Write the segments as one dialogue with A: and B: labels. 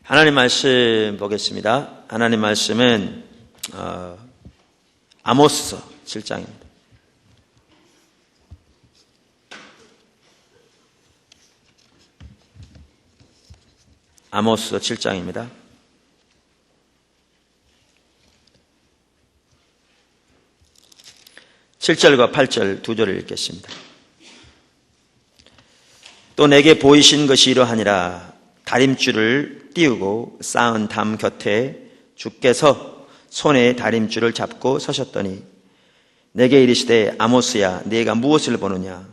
A: 하나님 말씀 보겠습니다. 하나님 말씀은 아모스 7장입니다. 아모스 7장입니다. 7절과 8절 두 절을 읽겠습니다. 또 내게 보이신 것이 이러하니라. 다림줄을 띄우고 쌓은 담 곁에 주께서 손에 다림줄을 잡고 서셨더니 내게 이르시되 아모스야 네가 무엇을 보느냐.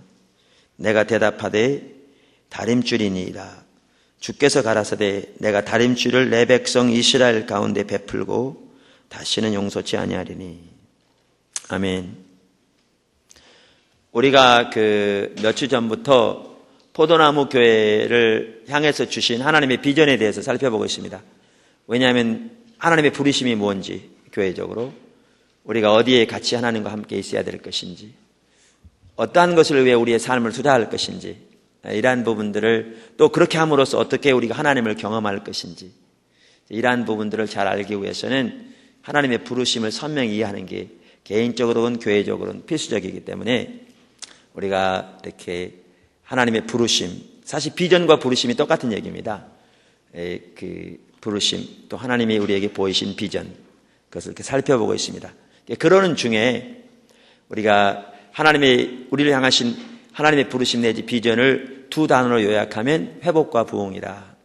A: 내가 대답하되 다림줄이니이다. 주께서 가라사대 내가 다림줄을 내 백성 이스라엘 가운데 베풀고 다시는 용서치 아니하리니. 아멘. 우리가 몇 주 전부터 포도나무 교회를 향해서 주신 하나님의 비전에 대해서 살펴보고 있습니다. 왜냐하면 하나님의 부르심이 뭔지, 교회적으로 우리가 어디에 같이 하나님과 함께 있어야 될 것인지, 어떠한 것을 위해 우리의 삶을 투자할 것인지, 이러한 부분들을 또 그렇게 함으로써 어떻게 우리가 하나님을 경험할 것인지, 이러한 부분들을 잘 알기 위해서는 하나님의 부르심을 선명히 이해하는 게 개인적으로는 교회적으로는 필수적이기 때문에 우리가 이렇게 하나님의 부르심, 사실 비전과 부르심이 똑같은 얘기입니다. 부르심, 또 하나님이 우리에게 보이신 비전, 그것을 이렇게 살펴보고 있습니다. 그러는 중에 우리가 하나님의 우리를 향하신 하나님의 부르심 내지 비전을 두 단어로 요약하면 회복과 부흥이라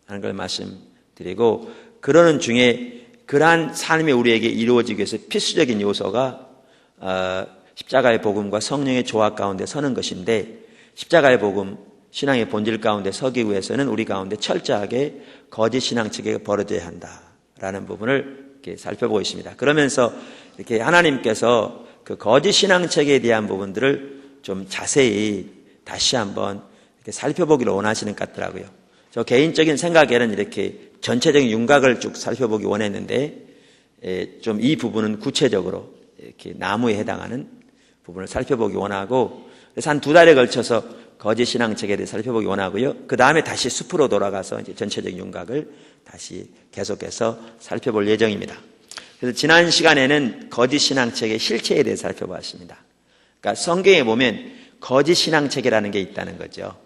A: 하는 걸 말씀드리고, 그러는 중에 그러한 삶이 우리에게 이루어지기 위해서 필수적인 요소가 십자가의 복음과 성령의 조합 가운데 서는 것인데, 십자가의 복음, 신앙의 본질 가운데 서기 위해서는 우리 가운데 철저하게 거짓 신앙체계가 벌어져야 한다라는 부분을 이렇게 살펴보고 있습니다. 그러면서 이렇게 하나님께서 그 거짓 신앙체계에 대한 부분들을 좀 자세히 다시 한번 이렇게 살펴보기를 원하시는 것 같더라고요. 저 개인적인 생각에는 이렇게 전체적인 윤곽을 쭉 살펴보기 원했는데, 좀 이 부분은 구체적으로 이렇게 나무에 해당하는 부분을 살펴보기 원하고, 그래서 한 2달에 걸쳐서 거짓 신앙 체계에 대해 살펴보기 원하고요. 그 다음에 다시 숲으로 돌아가서 이제 전체적인 윤곽을 다시 계속해서 살펴볼 예정입니다. 그래서 지난 시간에는 거짓 신앙 체계 실체에 대해 살펴봤습니다. 그러니까 성경에 보면 거짓 신앙 체계라는 게 있다는 거죠.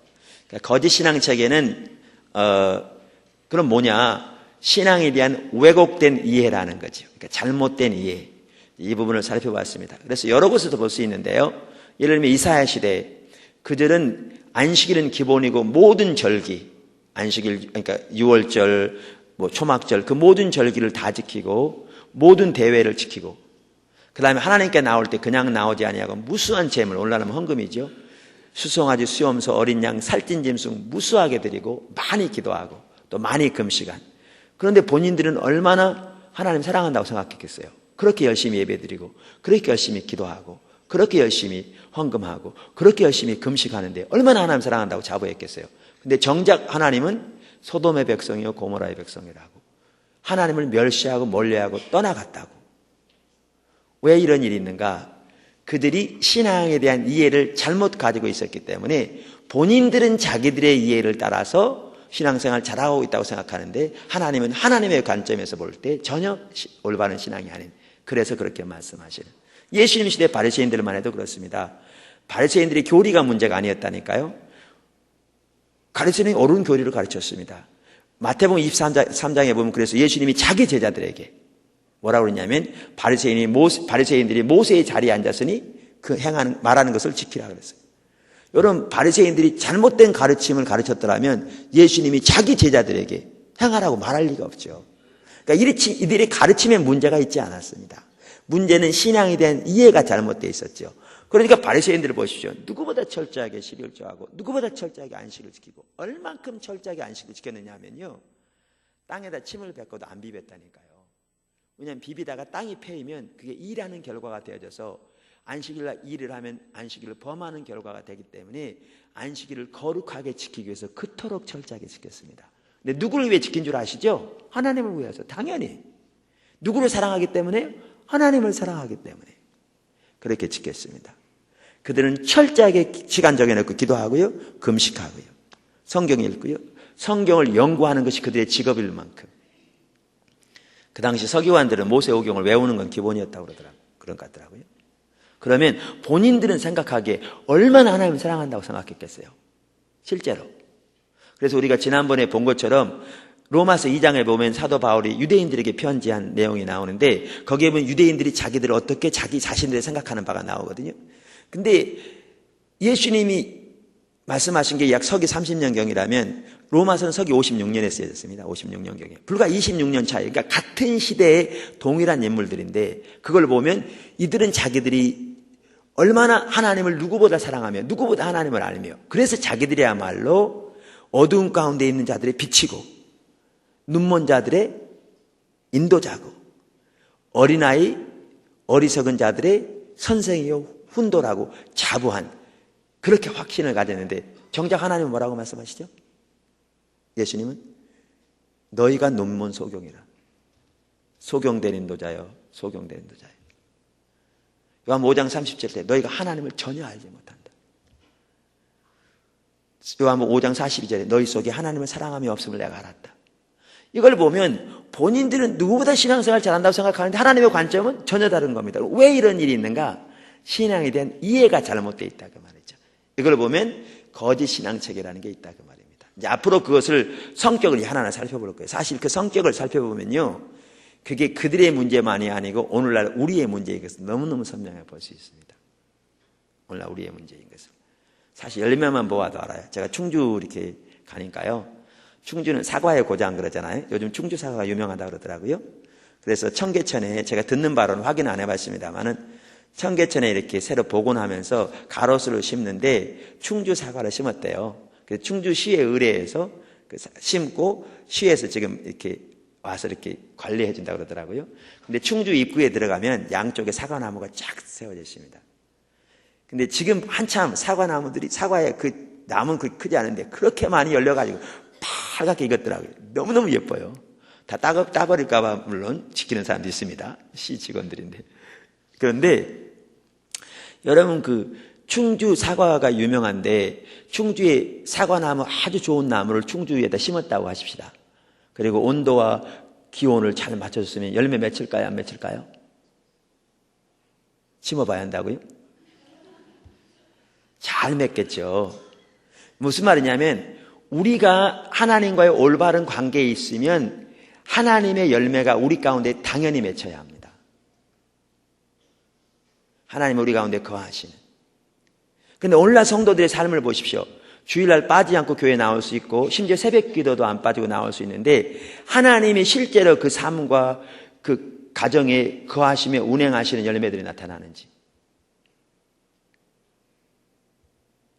A: 그러니까 거짓 신앙 체계는 그럼 뭐냐? 신앙에 대한 왜곡된 이해라는 거죠. 그러니까 잘못된 이해. 이 부분을 살펴봤습니다. 그래서 여러 곳에서 볼 수 있는데요. 예를 들면 이사야 시대에 그들은 안식일은 기본이고 모든 절기, 안식일, 그러니까 유월절, 초막절, 그 모든 절기를 다 지키고 모든 대회를 지키고, 그 다음에 하나님께 나올 때 그냥 나오지 아니하고 무수한 재물, 오늘날은 헌금이죠. 수송아지, 수염소, 어린 양, 살찐 짐승 무수하게 드리고 많이 기도하고 또 많이 금식한. 그런데 본인들은 얼마나 하나님 사랑한다고 생각했겠어요. 그렇게 열심히 예배드리고 그렇게 열심히 기도하고 그렇게 열심히 헌금하고 그렇게 열심히 금식하는데 얼마나 하나님 사랑한다고 자부했겠어요. 근데 정작 하나님은 소돔의 백성이요 고모라의 백성이라고 하나님을 멸시하고 멀리하고 떠나갔다고. 왜 이런 일이 있는가? 그들이 신앙에 대한 이해를 잘못 가지고 있었기 때문에 본인들은 자기들의 이해를 따라서 신앙생활 잘하고 있다고 생각하는데, 하나님은 하나님의 관점에서 볼 때 전혀 올바른 신앙이 아닌, 그래서 그렇게 말씀하시는. 예수님 시대 바리새인들만 해도 그렇습니다. 바리새인들이 교리가 문제가 아니었다니까요. 바리새인이 옳은 교리를 가르쳤습니다. 마태복음 23장에 보면 그래서 예수님이 자기 제자들에게 뭐라고 그랬냐면, 바리새인들이 모세의 자리에 앉았으니 그 말하는 것을 지키라 그랬어요. 여러분, 바리새인들이 잘못된 가르침을 가르쳤더라면 예수님이 자기 제자들에게 행하라고 말할 리가 없죠. 그러니까 이들의 가르침에 문제가 있지 않았습니다. 문제는 신앙에 대한 이해가 잘못되어 있었죠. 그러니까 바리새인들을 보십시오. 누구보다 철저하게 십일조하고 누구보다 철저하게 안식을 지키고, 얼만큼 철저하게 안식을 지켰느냐 하면요, 땅에다 침을 뱉고도 안 비볐다니까요. 왜냐하면 비비다가 땅이 패이면 그게 일하는 결과가 되어져서 안식일날 일을 하면 안식일을 범하는 결과가 되기 때문에 안식일을 거룩하게 지키기 위해서 그토록 철저하게 지켰습니다. 근데 누구를 위해 지킨 줄 아시죠? 하나님을 위해서. 당연히. 누구를 사랑하기 때문에? 하나님을 사랑하기 때문에 그렇게 지켰습니다. 그들은 철저하게 시간 정해놓고 기도하고요, 금식하고요, 성경 읽고요, 성경을 연구하는 것이 그들의 직업일 만큼 그 당시 서기관들은 모세오경을 외우는 건 기본이었다고 그런 것 같더라고요. 그러면 본인들은 생각하기에 얼마나 하나님을 사랑한다고 생각했겠어요. 실제로. 그래서 우리가 지난번에 본 것처럼 로마서 2장에 보면 사도 바울이 유대인들에게 편지한 내용이 나오는데 거기에 보면 유대인들이 자기들을 어떻게 자기 자신들을 생각하는 바가 나오거든요. 근데 예수님이 말씀하신 게 약 서기 30년경이라면 로마서는 서기 56년에 쓰여졌습니다. 56년경에. 불과 26년 차이. 그러니까 같은 시대의 동일한 인물들인데 그걸 보면 이들은 자기들이 얼마나 하나님을 누구보다 사랑하며 누구보다 하나님을 알며 그래서 자기들이야말로 어두운 가운데 있는 자들의 빛이고 눈먼 자들의 인도자고 어린아이 어리석은 자들의 선생이요 훈도라고 자부한 그렇게 확신을 가졌는데 정작 하나님은 뭐라고 말씀하시죠? 예수님은 너희가 눈먼 소경이라. 소경된 인도자여 소경된 인도자여. 요한복음 5장 37절 너희가 하나님을 전혀 알지 못한다. 요한복음 5장 42절에 너희 속에 하나님을 사랑함이 없음을 내가 알았다. 이걸 보면 본인들은 누구보다 신앙생활 잘한다고 생각하는데 하나님의 관점은 전혀 다른 겁니다. 왜 이런 일이 있는가? 신앙에 대한 이해가 잘못되어 있다 그 말이죠. 이걸 보면 거짓 신앙체계라는 게 있다 그 말입니다. 이제 앞으로 그것을 성격을 하나하나 살펴볼 거예요. 사실 그 성격을 살펴보면요, 그게 그들의 문제만이 아니고 오늘날 우리의 문제인 것을 너무너무 선명하게 볼 수 있습니다. 오늘날 우리의 문제인 것을 사실 열매만 보아도 알아요. 제가 충주 이렇게 가니까요, 충주는 사과의 고장 그러잖아요. 요즘 충주 사과가 유명하다고 그러더라고요. 그래서 청계천에 제가 듣는 바로는 확인 안 해봤습니다만은 청계천에 이렇게 새로 복원하면서 가로수를 심는데 충주 사과를 심었대요. 그래서 충주시의 의뢰해서 심고 시에서 지금 이렇게 와서 이렇게 관리해 준다고 그러더라고요. 근데 충주 입구에 들어가면 양쪽에 사과나무가 쫙 세워져 있습니다. 근데 지금 한참 사과나무들이 사과의 그 나무는 그렇게 크지 않은데 그렇게 많이 열려가지고 빨갛게 익었더라고요. 너무너무 예뻐요. 다 따버릴까봐 물론 지키는 사람도 있습니다. 시 직원들인데. 그런데 여러분 그 충주 사과가 유명한데 충주의 사과나무 아주 좋은 나무를 충주에다 심었다고 하십시다. 그리고 온도와 기온을 잘 맞춰줬으면 열매 맺힐까요? 안 맺힐까요? 심어봐야 한다고요? 잘 맺겠죠. 무슨 말이냐면 우리가 하나님과의 올바른 관계에 있으면 하나님의 열매가 우리 가운데 당연히 맺혀야 합니다. 하나님 우리 가운데 거하시는. 근데 오늘날 성도들의 삶을 보십시오. 주일날 빠지지 않고 교회에 나올 수 있고 심지어 새벽 기도도 안 빠지고 나올 수 있는데 하나님이 실제로 그 삶과 그 가정에 거하시며 운행하시는 열매들이 나타나는지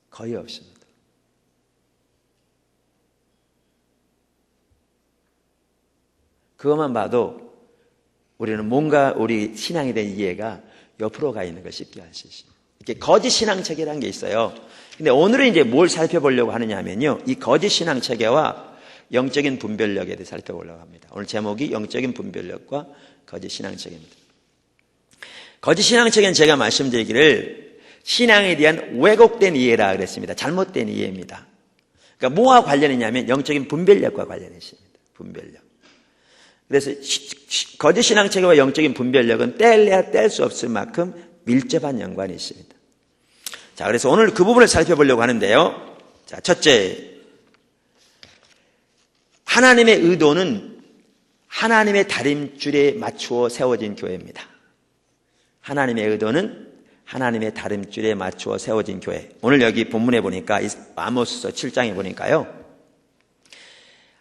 A: 거의 없습니다. 그것만 봐도 우리는 뭔가 우리 신앙에 대한 이해가 옆으로 가 있는 걸 쉽게 알 수 있습니다. 이렇게 거짓 신앙 체계라는 게 있어요. 근데 오늘은 이제 뭘 살펴보려고 하느냐 하면요, 이 거짓 신앙 체계와 영적인 분별력에 대해 살펴보려고 합니다. 오늘 제목이 영적인 분별력과 거짓 신앙 체계입니다. 거짓 신앙 체계는 제가 말씀드리기를 신앙에 대한 왜곡된 이해라 그랬습니다. 잘못된 이해입니다. 그러니까 뭐와 관련이냐면 영적인 분별력과 관련이 있습니다. 분별력. 그래서 거짓 신앙 체계와 영적인 분별력은 뗄래야 뗄 수 없을 만큼 밀접한 연관이 있습니다. 자, 그래서 오늘 그 부분을 살펴보려고 하는데요. 자, 첫째, 하나님의 의도는 하나님의 다림줄에 맞추어 세워진 교회입니다. 하나님의 의도는 하나님의 다림줄에 맞추어 세워진 교회. 오늘 여기 본문에 보니까 아모스서 7장에 보니까요,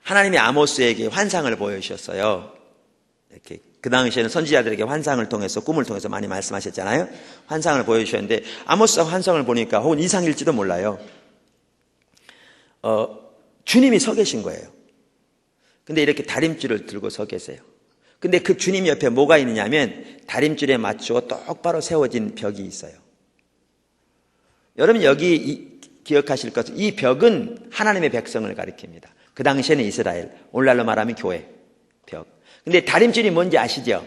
A: 하나님이 아모스에게 환상을 보여주셨어요. 이렇게 그 당시에는 선지자들에게 환상을 통해서 꿈을 통해서 많이 말씀하셨잖아요. 환상을 보여주셨는데 아모스가 환상을 보니까 혹은 이상일지도 몰라요. 주님이 서 계신 거예요. 근데 이렇게 다림줄을 들고 서 계세요. 근데 그 주님 옆에 뭐가 있느냐면 다림줄에 맞추어 똑바로 세워진 벽이 있어요. 여러분 여기 기억하실 것은 이 벽은 하나님의 백성을 가리킵니다. 그 당시에는 이스라엘, 오늘날로 말하면 교회, 벽. 근데 다림줄이 뭔지 아시죠?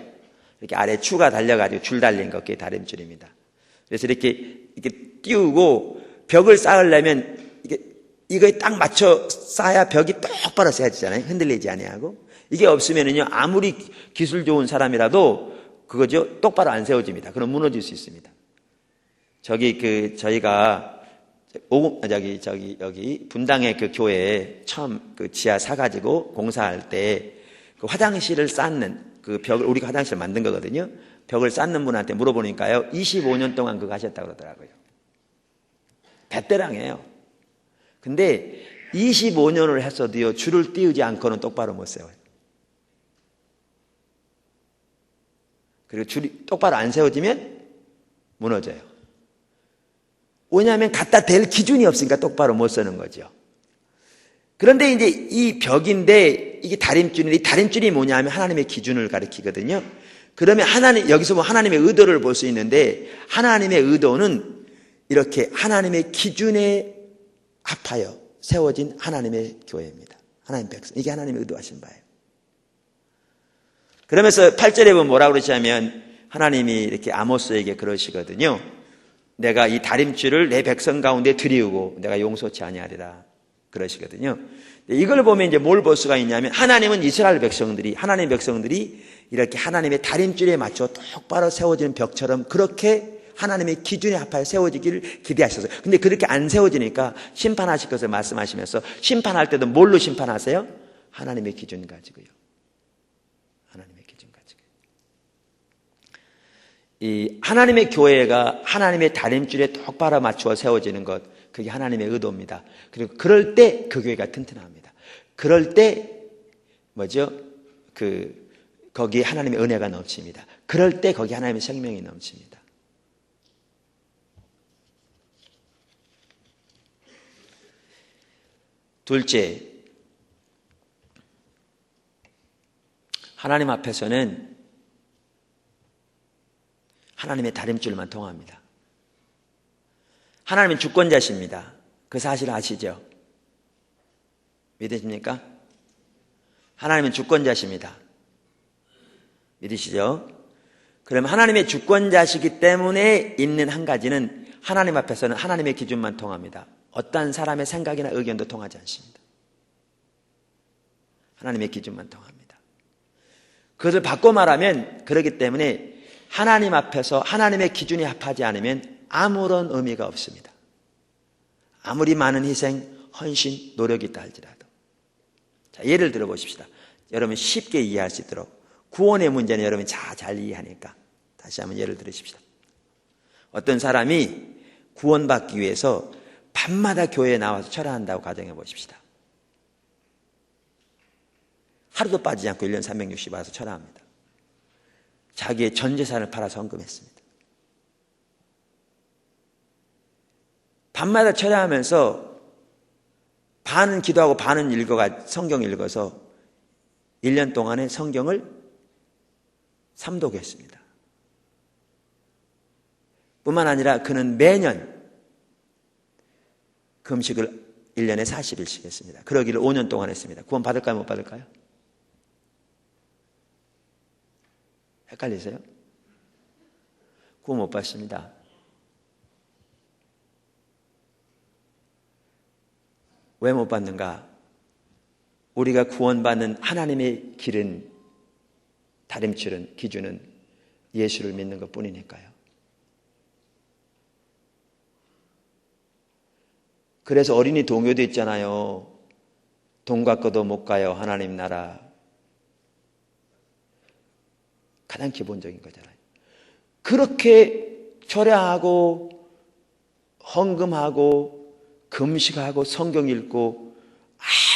A: 이렇게 아래 추가 달려가지고 줄 달린 것, 그게 다림줄입니다. 그래서 이렇게 띄우고 벽을 쌓으려면 이거에 딱 맞춰 쌓아야 벽이 똑바로 세워지잖아요. 흔들리지 아니하고. 이게 없으면은요, 아무리 기술 좋은 사람이라도 그거죠, 똑바로 안 세워집니다. 그럼 무너질 수 있습니다. 저희가 여기 분당의 그 교회에 처음 그 지하 사가지고 공사할 때 그 화장실을 쌓는 그 벽을, 우리가 화장실을 만든 거거든요. 벽을 쌓는 분한테 물어보니까요, 25년 동안 그거 하셨다고 그러더라고요. 베테랑이에요. 근데 25년을 했어도요, 줄을 띄우지 않고는 똑바로 못 세워요. 그리고 줄이 똑바로 안 세워지면 무너져요. 왜냐하면 갖다 댈 기준이 없으니까 똑바로 못 서는 거죠. 그런데 이제 이 벽인데 이게 다림줄인데, 이 다림줄이 뭐냐 하면 하나님의 기준을 가리키거든요. 그러면 여기서 보면 하나님의 의도를 볼 수 있는데, 하나님의 의도는 이렇게 하나님의 기준에 합하여 세워진 하나님의 교회입니다. 하나님 백성. 이게 하나님의 의도하신 바예요. 그러면서 8절에 보면 뭐라고 그러시냐면, 하나님이 이렇게 아모스에게 그러시거든요. 내가 이 다림줄을 내 백성 가운데 들이우고 내가 용서치 아니하리라 그러시거든요. 이걸 보면 이제 뭘 볼 수가 있냐면, 하나님의 백성들이 이렇게 하나님의 다림줄에 맞춰 똑바로 세워지는 벽처럼 그렇게 하나님의 기준에 합하여 세워지기를 기대하셨어요. 근데 그렇게 안 세워지니까 심판하실 것을 말씀하시면서, 심판할 때도 뭘로 심판하세요? 하나님의 기준 가지고요. 하나님의 기준 가지고. 이 하나님의 교회가 하나님의 다림줄에 똑바로 맞추어 세워지는 것, 그게 하나님의 의도입니다. 그리고 그럴 때 그 교회가 튼튼합니다. 그럴 때 거기에 하나님의 은혜가 넘칩니다. 그럴 때 거기에 하나님의 생명이 넘칩니다. 둘째, 하나님 앞에서는 하나님의 다림줄만 통합니다. 하나님은 주권자십니다. 그 사실 아시죠? 믿으십니까? 하나님은 주권자십니다. 믿으시죠? 그럼 하나님의 주권자시기 때문에 있는 한 가지는, 하나님 앞에서는 하나님의 기준만 통합니다. 어떤 사람의 생각이나 의견도 통하지 않습니다. 하나님의 기준만 통합니다. 그것을 바꿔 말하면, 그렇기 때문에 하나님 앞에서 하나님의 기준에 합하지 않으면 아무런 의미가 없습니다. 아무리 많은 희생, 헌신, 노력이 있다 할지라도. 자, 예를 들어 보십시다. 여러분 쉽게 이해할 수 있도록. 구원의 문제는 여러분이 잘 이해하니까 다시 한번 예를 들으십시다. 어떤 사람이 구원받기 위해서 밤마다 교회에 나와서 철야한다고 가정해 보십시다. 하루도 빠지지 않고 1년 360일 와서 철야합니다. 자기의 전 재산을 팔아서 헌금했습니다. 밤마다 철야하면서 반은 기도하고 반은 성경을 읽어서 1년 동안에 성경을 3독했습니다. 뿐만 아니라 그는 매년 금식을 1년에 40일씩 했습니다. 그러기를 5년 동안 했습니다. 구원 받을까요? 못 받을까요? 헷갈리세요? 구원 못 받습니다. 왜 못 받는가? 우리가 구원받는 하나님의 길은, 다림줄은, 기준은 예수를 믿는 것 뿐이니까요. 그래서 어린이 동요도 있잖아요. 돈 갖고도 못 가요, 하나님 나라. 가장 기본적인 거잖아요. 그렇게 철야하고 헌금하고 금식하고 성경 읽고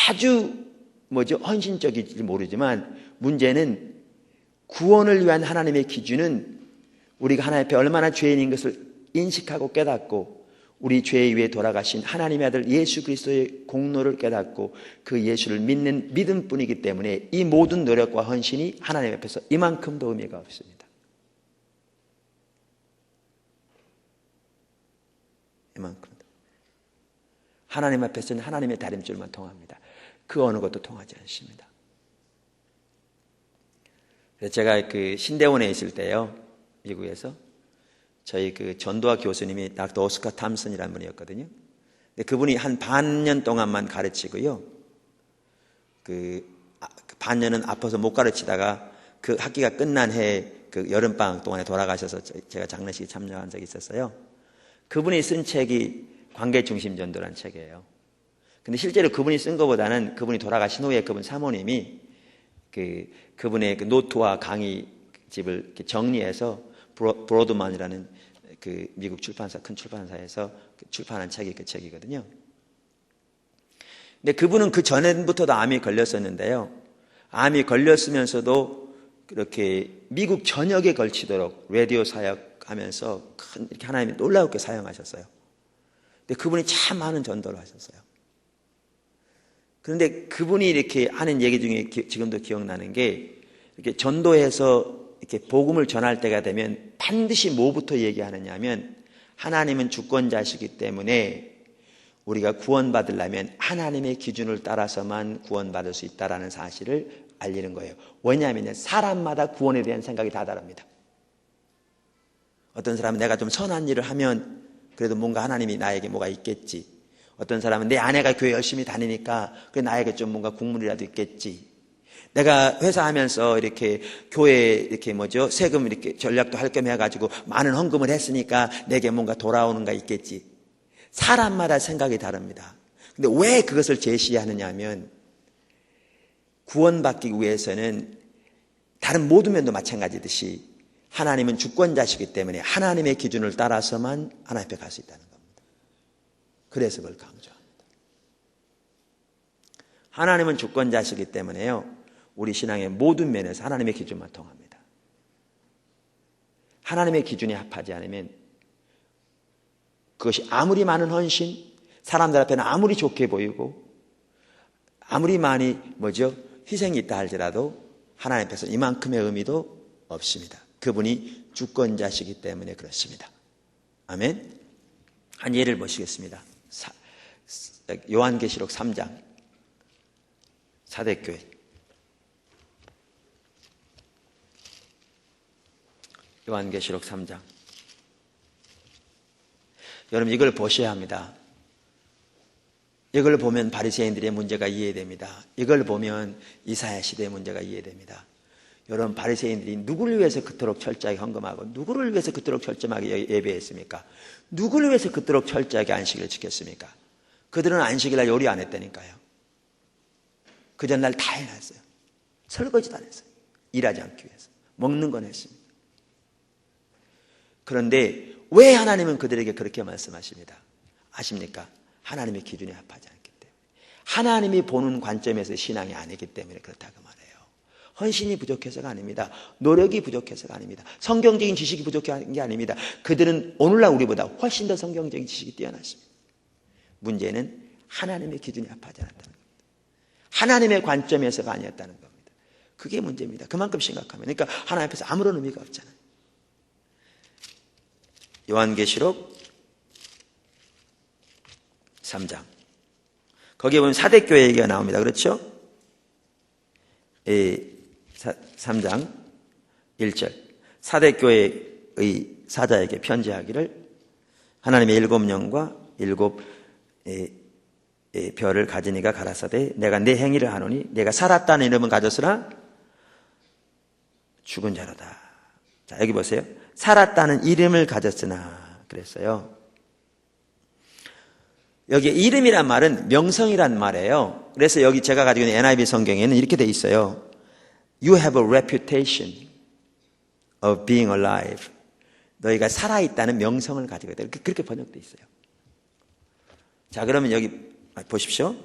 A: 아주 헌신적일지 모르지만, 문제는 구원을 위한 하나님의 기준은 우리가 하나님 앞에 얼마나 죄인인 것을 인식하고 깨닫고, 우리 죄 위에 돌아가신 하나님의 아들 예수 그리스도의 공로를 깨닫고 그 예수를 믿는 믿음뿐이기 때문에 이 모든 노력과 헌신이 하나님 앞에서 이만큼도 의미가 없습니다. 이만큼도. 하나님 앞에서는 하나님의 다림줄만 통합니다. 그 어느 것도 통하지 않습니다. 그래서 제가 그 신대원에 있을 때요, 미국에서 저희 그 전도학 교수님이 닥터 오스카 탐슨이라는 분이었거든요. 근데 그분이 한 반년 동안만 가르치고요. 그 반년은 아파서 못 가르치다가 그 학기가 끝난 해 그 여름방학 동안에 돌아가셔서 제가 장례식에 참여한 적이 있었어요. 그분이 쓴 책이 관계중심전도라는 책이에요. 근데 실제로 그분이 쓴 것보다는 그분이 돌아가신 후에 그분 사모님이 그분의 그 노트와 강의 집을 이렇게 정리해서 브로드만이라는 그 미국 출판사, 큰 출판사에서 출판한 책이 그 책이거든요. 근데 그분은 그 전부터도 암이 걸렸었는데요. 암이 걸렸으면서도 그렇게 미국 전역에 걸치도록 라디오 사역하면서 큰 이렇게 하나님이 놀라웠게 사용하셨어요. 근데 그분이 참 많은 전도를 하셨어요. 그런데 그분이 이렇게 하는 얘기 중에 지금도 기억나는 게 이렇게 전도해서 이렇게 복음을 전할 때가 되면 반드시 뭐부터 얘기하느냐 하면 하나님은 주권자시기 때문에 우리가 구원받으려면 하나님의 기준을 따라서만 구원받을 수 있다는 사실을 알리는 거예요. 왜냐하면 사람마다 구원에 대한 생각이 다 다릅니다. 어떤 사람은 내가 좀 선한 일을 하면 그래도 뭔가 하나님이 나에게 뭐가 있겠지. 어떤 사람은 내 아내가 교회 열심히 다니니까 그 나에게 좀 뭔가 국물이라도 있겠지. 내가 회사하면서 이렇게 교회 이렇게 세금 이렇게 전략도 할 겸 해가지고 많은 헌금을 했으니까 내게 뭔가 돌아오는 가 있겠지. 사람마다 생각이 다릅니다. 근데 왜 그것을 제시하느냐 하면 구원받기 위해서는 다른 모든 면도 마찬가지듯이 하나님은 주권자시기 때문에 하나님의 기준을 따라서만 하나님 앞에 갈 수 있다는 겁니다. 그래서 그걸 강조합니다. 하나님은 주권자시기 때문에요. 우리 신앙의 모든 면에서 하나님의 기준만 통합니다. 하나님의 기준에 합하지 않으면 그것이 아무리 많은 헌신, 사람들 앞에는 아무리 좋게 보이고 아무리 많이 희생이 있다 할지라도 하나님 앞에서 이만큼의 의미도 없습니다. 그분이 주권자시기 때문에 그렇습니다. 아멘. 한 예를 보시겠습니다. 요한계시록 3장 사대교회. 요한계시록 3장. 여러분 이걸 보셔야 합니다. 이걸 보면 바리새인들의 문제가 이해됩니다. 이걸 보면 이사야 시대의 문제가 이해됩니다. 여러분 바리새인들이 누구를 위해서 그토록 철저하게 헌금하고 누구를 위해서 그토록 철저하게 예배했습니까? 누구를 위해서 그토록 철저하게 안식일을 지켰습니까? 그들은 안식일날 요리 안 했다니까요. 그 전날 다 해놨어요. 설거지도 안 했어요. 일하지 않기 위해서. 먹는 건 했습니다. 그런데 왜 하나님은 그들에게 그렇게 말씀하십니다? 아십니까? 하나님의 기준에 합하지 않기 때문에. 하나님이 보는 관점에서 신앙이 아니기 때문에 그렇다고 말해요. 헌신이 부족해서가 아닙니다. 노력이 부족해서가 아닙니다. 성경적인 지식이 부족한 게 아닙니다. 그들은 오늘날 우리보다 훨씬 더 성경적인 지식이 뛰어났습니다. 문제는 하나님의 기준에 합하지 않았다는 겁니다. 하나님의 관점에서가 아니었다는 겁니다. 그게 문제입니다. 그만큼 심각합니다. 그러니까 하나님 앞에서 아무런 의미가 없잖아요. 요한계시록 3장. 거기에 보면 사대교회 얘기가 나옵니다. 그렇죠? 3장 1절. 사대교회의 사자에게 편지하기를 하나님의 7영과 7 별을 가진 이가 가라사대 내가 내 행위를 하노니 내가 살았다는 이름은 가졌으나 죽은 자로다. 자, 여기 보세요. 살았다는 이름을 가졌으나 그랬어요. 여기 이름이란 말은 명성이란 말이에요. 그래서 여기 제가 가지고 있는 NIV 성경에는 이렇게 돼 있어요. You have a reputation of being alive. 너희가 살아있다는 명성을 가지고 있다. 그렇게 번역돼 있어요. 자, 그러면 여기 보십시오.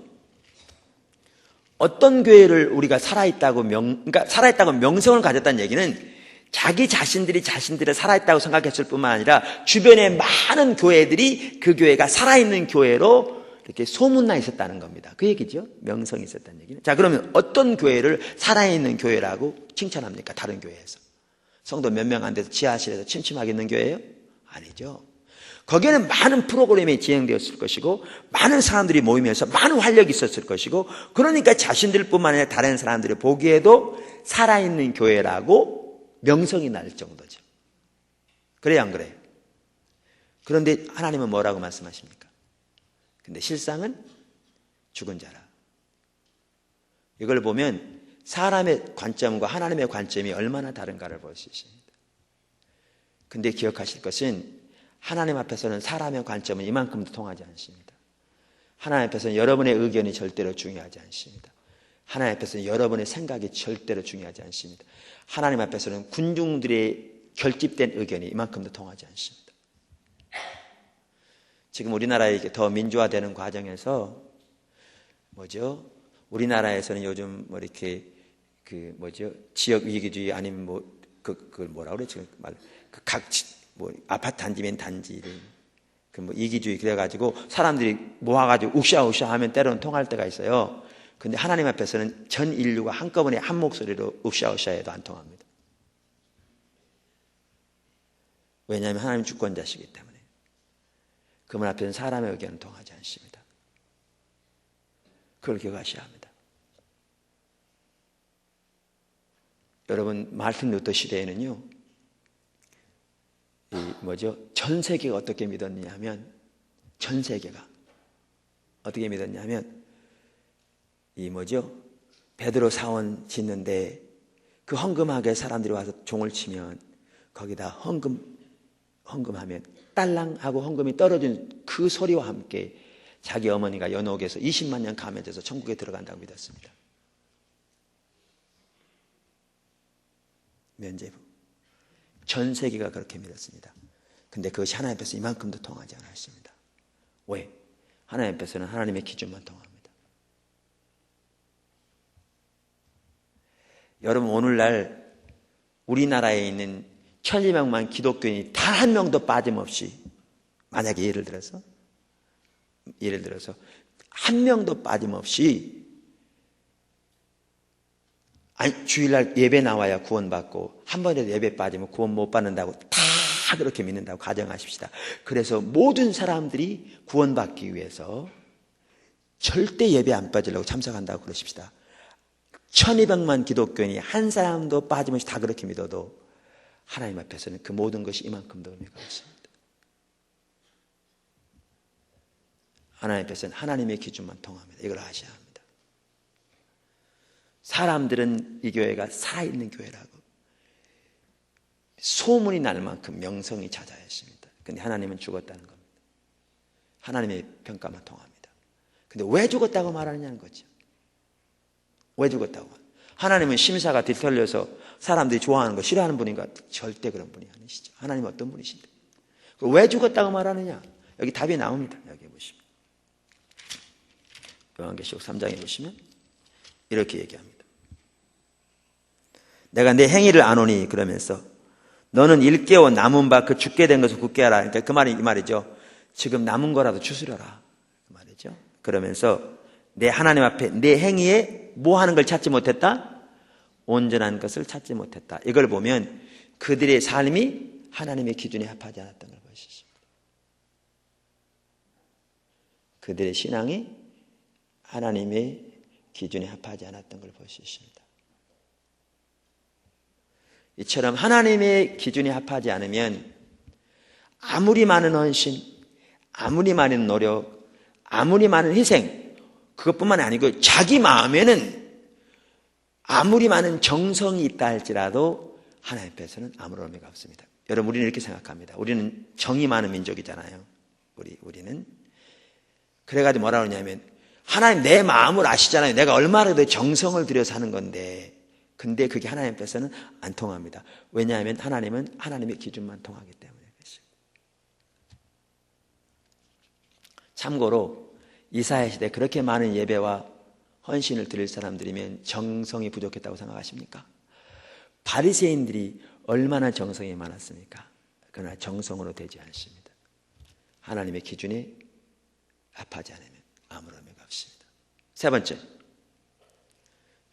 A: 어떤 교회를 우리가 살아있다고 그러니까 살아있다고 명성을 가졌다는 얘기는 자기 자신들이 자신들을 살아있다고 생각했을 뿐만 아니라 주변의 많은 교회들이 그 교회가 살아있는 교회로 이렇게 소문나 있었다는 겁니다. 그 얘기죠. 명성이 있었다는 얘기는. 자, 그러면 어떤 교회를 살아있는 교회라고 칭찬합니까? 다른 교회에서. 성도 몇 명 안 돼서 지하실에서 침침하게 있는 교회예요? 아니죠. 거기에는 많은 프로그램이 진행되었을 것이고 많은 사람들이 모이면서 많은 활력이 있었을 것이고 그러니까 자신들뿐만 아니라 다른 사람들이 보기에도 살아있는 교회라고 명성이 날 정도죠. 그래요, 안 그래요? 그런데 하나님은 뭐라고 말씀하십니까? 근데 실상은 죽은 자라. 이걸 보면 사람의 관점과 하나님의 관점이 얼마나 다른가를 볼 수 있습니다. 근데 기억하실 것은 하나님 앞에서는 사람의 관점은 이만큼도 통하지 않습니다. 하나님 앞에서는 여러분의 의견이 절대로 중요하지 않습니다. 하나님 앞에서는 여러분의 생각이 절대로 중요하지 않습니다. 하나님 앞에서는 군중들의 결집된 의견이 이만큼도 통하지 않습니다. 지금 우리나라에 더 민주화되는 과정에서 우리나라에서는 요즘 이렇게 지역 위기주의 아니면 그걸 뭐라 그러지? 아파트 단지면 단지를 이기주의 그래가지고 사람들이 모아가지고 욱샤욱샤 하면 때로는 통할 때가 있어요. 근데 하나님 앞에서는 전 인류가 한꺼번에 한 목소리로 욱샤욱샤 해도 안 통합니다. 왜냐하면 하나님 주권자시기 때문에. 그분 앞에서는 사람의 의견은 통하지 않습니다. 그걸 기억하셔야 합니다. 여러분, 마르틴 루터 시대에는요, 전 세계가 어떻게 믿었냐 하면, 전 세계가 어떻게 믿었냐 하면, 베드로 사원 짓는데 그 헌금하게 사람들이 와서 종을 치면 거기다 헌금하면 딸랑 하고 헌금이 떨어진 그 소리와 함께 자기 어머니가 연옥에서 20만 년 감해져서 천국에 들어간다고 믿었습니다. 면죄부. 전 세계가 그렇게 믿었습니다. 근데 그것이 하나님 앞에서 이만큼도 통하지 않았습니다. 왜? 하나님 앞에서는 하나님의 기준만 통합니다. 여러분, 오늘날 우리나라에 있는 1200만 기독교인이 단 한 명도 빠짐없이, 만약에 예를 들어서 한 명도 빠짐없이 주일날 예배 나와야 구원받고 한 번이라도 예배 빠지면 구원 못 받는다고 다 그렇게 믿는다고 가정하십시다. 그래서 모든 사람들이 구원받기 위해서 절대 예배 안 빠지려고 참석한다고 그러십시다. 1200만 기독교인이 한 사람도 빠짐없이 다 그렇게 믿어도 하나님 앞에서는 그 모든 것이 이만큼도 의미가 없습니다. 하나님 앞에서는 하나님의 기준만 통합니다. 이걸 아셔야 합니다. 사람들은 이 교회가 살아있는 교회라고 소문이 날 만큼 명성이 찾아야 했습니다. 근데 하나님은 죽었다는 겁니다. 하나님의 평가만 통합니다. 근데 왜 죽었다고 말하느냐는 거죠. 왜 죽었다고? 하나님은 심사가 뒤틀려서 사람들이 좋아하는 거 싫어하는 분인가? 절대 그런 분이 아니시죠. 하나님은 어떤 분이신데? 왜 죽었다고 말하느냐? 여기 답이 나옵니다. 여기 보시면 요한계시록 3장에 보시면 이렇게 얘기합니다. 내가 내 행위를 아노니 그러면서 너는 일깨워 남은 바 그 죽게 된 것을 굳게 하라. 그러니까 그 말이 이 말이죠. 지금 남은 거라도 추스려라. 그 말이죠. 그러면서 내 하나님 앞에 내 행위에 뭐 하는 걸 찾지 못했다? 온전한 것을 찾지 못했다. 이걸 보면 그들의 삶이 하나님의 기준에 합하지 않았던 걸 볼 수 있습니다. 그들의 신앙이 하나님의 기준에 합하지 않았던 걸 볼 수 있습니다. 이처럼 하나님의 기준에 합하지 않으면 아무리 많은 헌신, 아무리 많은 노력, 아무리 많은 희생, 그것뿐만 아니고 자기 마음에는 아무리 많은 정성이 있다 할지라도 하나님 앞에서는 아무런 의미가 없습니다. 여러분, 우리는 이렇게 생각합니다. 우리는 정이 많은 민족이잖아요. 우리는. 그래가지고 뭐라 그러냐면 하나님 내 마음을 아시잖아요. 내가 얼마나 더 정성을 들여서 하는 건데. 근데 그게 하나님 앞에서는 안 통합니다. 왜냐하면 하나님은 하나님의 기준만 통하기 때문에 그렇죠. 참고로 이사야 시대 그렇게 많은 예배와 헌신을 드릴 사람들이면 정성이 부족했다고 생각하십니까? 바리새인들이 얼마나 정성이 많았습니까? 그러나 정성으로 되지 않습니다. 하나님의 기준에 합하지 않으면 아무런 의미가 없습니다. 세 번째,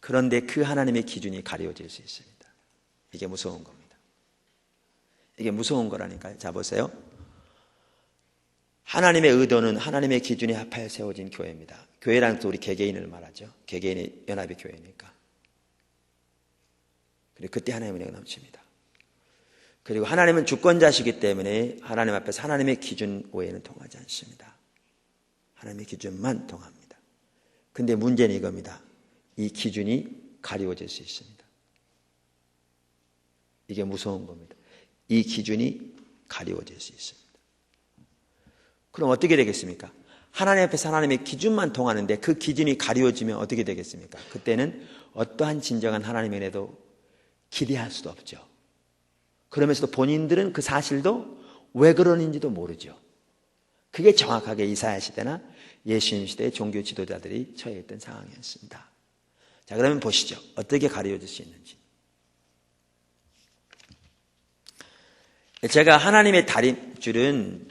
A: 그런데 그 하나님의 기준이 가려질 수 있습니다. 이게 무서운 겁니다. 이게 무서운 거라니까요. 자, 보세요. 하나님의 의도는 하나님의 기준에 합하여 세워진 교회입니다. 교회란 또 우리 개개인을 말하죠. 개개인의 연합의 교회니까. 그리고 그때 하나님의 은혜가 넘칩니다. 그리고 하나님은 주권자시기 때문에 하나님 앞에서 하나님의 기준 외에는 통하지 않습니다. 하나님의 기준만 통합니다. 근데 문제는 이겁니다. 이 기준이 가리워질 수 있습니다. 이게 무서운 겁니다. 이 기준이 가리워질 수 있습니다. 그럼 어떻게 되겠습니까? 하나님 앞에서 하나님의 기준만 통하는데 그 기준이 가리워지면 어떻게 되겠습니까? 그때는 어떠한 진정한 하나님의 은혜도 기대할 수도 없죠. 그러면서도 본인들은 그 사실도 왜 그러는지도 모르죠. 그게 정확하게 이사야 시대나 예수님 시대의 종교 지도자들이 처해 있던 상황이었습니다. 자, 그러면 보시죠. 어떻게 가려질 수 있는지. 제가 하나님의 다림줄은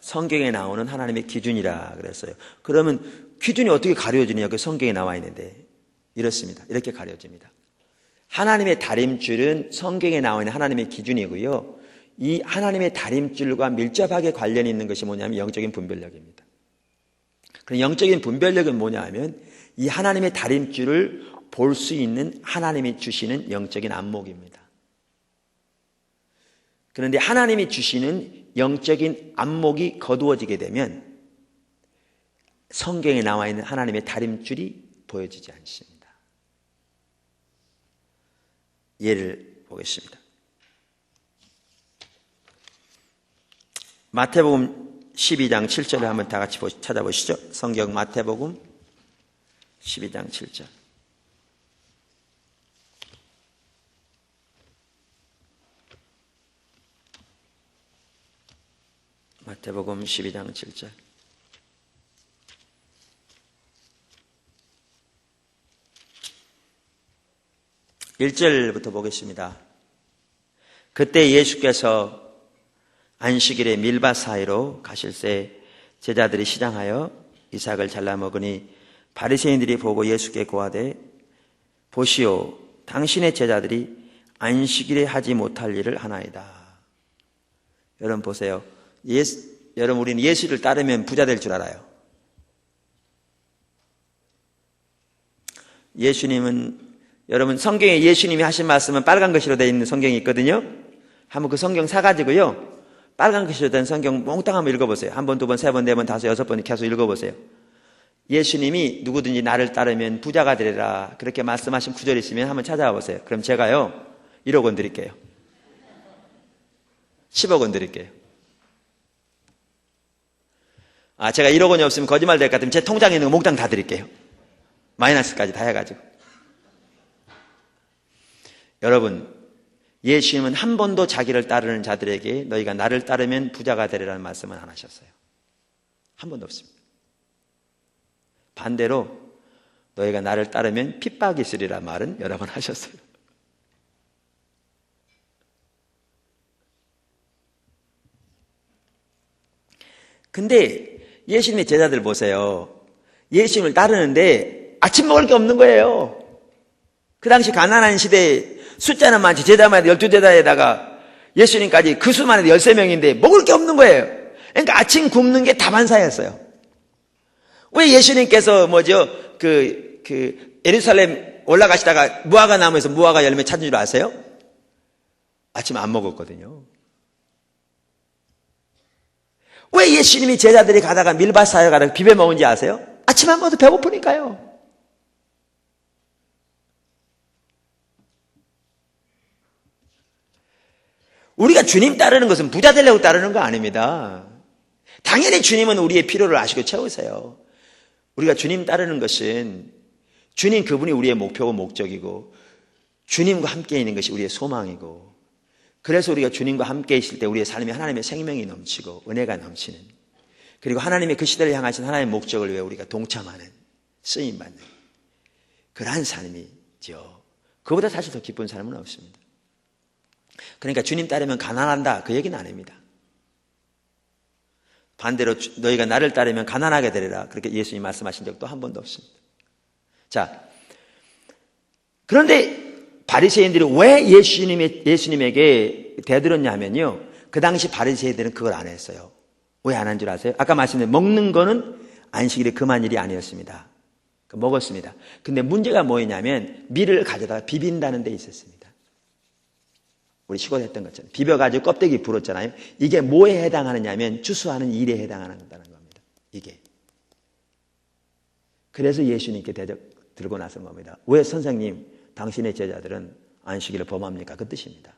A: 성경에 나오는 하나님의 기준이라 그랬어요. 그러면 기준이 어떻게 가려지느냐? 그 성경에 나와 있는데 이렇습니다. 이렇게 가려집니다. 하나님의 다림줄은 성경에 나와 있는 하나님의 기준이고요. 이 하나님의 다림줄과 밀접하게 관련이 있는 것이 뭐냐면 영적인 분별력입니다. 그럼 영적인 분별력은 뭐냐 하면 이 하나님의 다림줄을 볼 수 있는 하나님이 주시는 영적인 안목입니다. 그런데 하나님이 주시는 영적인 안목이 거두어지게 되면 성경에 나와 있는 하나님의 다림줄이 보여지지 않습니다. 예를 보겠습니다. 마태복음 12장 7절을 한번 다 같이 찾아보시죠. 성경 마태복음 12장 7절. 마태복음 12장 7절. (1절부터) 보겠습니다. 그때 예수께서 안식일에 밀밭 사이로 가실새 제자들이 시장하여 이삭을 잘라 먹으니 바리새인들이 보고 예수께 고하되 보시오 당신의 제자들이 안식일에 하지 못할 일을 하나이다. 여러분 보세요. 여러분 우리는 예수를 따르면 부자 될 줄 알아요. 예수님은 여러분 성경에 예수님이 하신 말씀은 빨간 글씨로 되어 있는 성경이 있거든요. 한번 그 성경 사가지고요. 빨간 글씨로 된 성경 몽땅 한번 읽어보세요. 한 번, 두 번, 세 번, 네 번, 다섯, 여섯 번 계속 읽어보세요. 예수님이 누구든지 나를 따르면 부자가 되리라 그렇게 말씀하신 구절이 있으면 한번 찾아와 보세요. 그럼 제가요 1억 원 드릴게요. 10억 원 드릴게요. 제가 1억 원이 없으면 거짓말 될 것 같으면 제 통장에 있는 거 몽땅 다 드릴게요. 마이너스까지 다 해가지고. 여러분 예수님은 한 번도 자기를 따르는 자들에게 너희가 나를 따르면 부자가 되리라는 말씀은 안 하셨어요. 한 번도 없습니다. 반대로 너희가 나를 따르면 핍박이 있으리라 말은 여러 번 하셨어요. 근데 예수님의 제자들 보세요. 예수님을 따르는데 아침 먹을 게 없는 거예요. 그 당시 가난한 시대에 숫자는 많지 제자만 해도 12제자에다가 예수님까지 그 수만 해도 13명인데 먹을 게 없는 거예요. 그러니까 아침 굶는 게 다반사였어요. 왜 예수님께서 예루살렘 올라가시다가 무화과 나무에서 무화과 열매 찾은 줄 아세요? 아침 안 먹었거든요. 왜 예수님이 제자들이 가다가 밀밭 사이에 가다가 비벼 먹은지 아세요? 아침 안 먹어도 배고프니까요. 우리가 주님 따르는 것은 부자 되려고 따르는 거 아닙니다. 당연히 주님은 우리의 필요를 아시고 채우세요. 우리가 주님 따르는 것은 주님 그분이 우리의 목표고 목적이고 주님과 함께 있는 것이 우리의 소망이고 그래서 우리가 주님과 함께 있을 때 우리의 삶에 하나님의 생명이 넘치고 은혜가 넘치는 그리고 하나님의 그 시대를 향하신 하나님의 목적을 위해 우리가 동참하는 쓰임받는 그러한 삶이죠. 그보다 사실 더 기쁜 삶은 없습니다. 그러니까 주님 따르면 가난한다 그 얘기는 아닙니다. 반대로 너희가 나를 따르면 가난하게 되리라 그렇게 예수님이 말씀하신 적도 한 번도 없습니다. 자, 그런데 바리새인들이 왜 예수님에게 대들었냐면요. 그 당시 바리새인들은 그걸 안 했어요. 왜 안 한 줄 아세요? 아까 말씀드린 먹는 거는 안식일에 금한 일이 아니었습니다. 먹었습니다. 근데 문제가 뭐였냐면 밀을 가져다가 비빈다는 데 있었습니다. 우리 시골에 했던 것처럼 비벼가지고 껍데기 불었잖아요. 이게 뭐에 해당하느냐면 추수하는 일에 해당하는 겁니다. 이게. 그래서 예수님께 들고 나선 겁니다. 왜 선생님, 당신의 제자들은 안식일을 범합니까? 그 뜻입니다.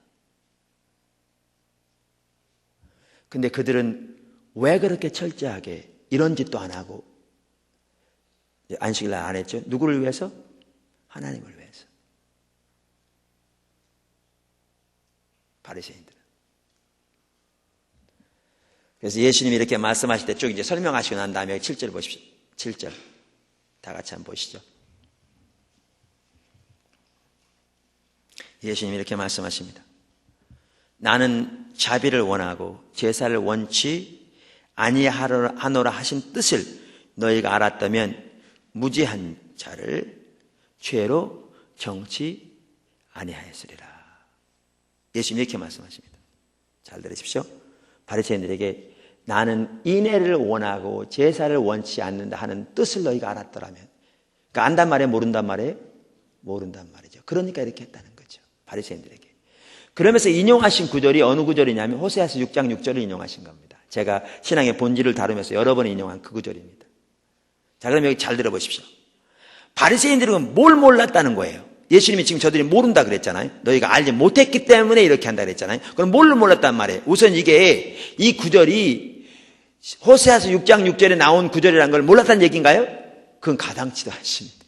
A: 근데 그들은 왜 그렇게 철저하게 이런 짓도 안 하고 안식일날 안 했죠? 누구를 위해서? 하나님을 위해서. 바리새인들은. 그래서 예수님이 이렇게 말씀하실 때 쭉 이제 설명하시고 난 다음에 7절 보십시오. 7절. 다 같이 한번 보시죠. 예수님이 이렇게 말씀하십니다. 나는 자비를 원하고 제사를 원치 아니하노라 하신 뜻을 너희가 알았다면 무지한 자를 죄로 정치 아니하였으리라. 예수님이 이렇게 말씀하십니다. 잘 들으십시오. 바리새인들에게 나는 인애를 원하고 제사를 원치 않는다 하는 뜻을 너희가 알았더라면, 그러니까 안단 말이에요? 모른단 말이에요? 모른단 말이죠. 그러니까 이렇게 했다는 거죠. 바리새인들에게. 그러면서 인용하신 구절이 어느 구절이냐면 호세아서 6장 6절을 인용하신 겁니다. 제가 신앙의 본질을 다루면서 여러 번 인용한 그 구절입니다. 자, 그럼 여기 잘 들어보십시오. 바리새인들은 뭘 몰랐다는 거예요? 예수님이 지금 저들이 모른다 그랬잖아요. 너희가 알지 못했기 때문에 이렇게 한다 그랬잖아요. 그럼 뭘 몰랐단 말이에요? 우선 이 구절이 호세아서 6장 6절에 나온 구절이라는 걸 몰랐다는 얘기인가요? 그건 가당치도 않습니다.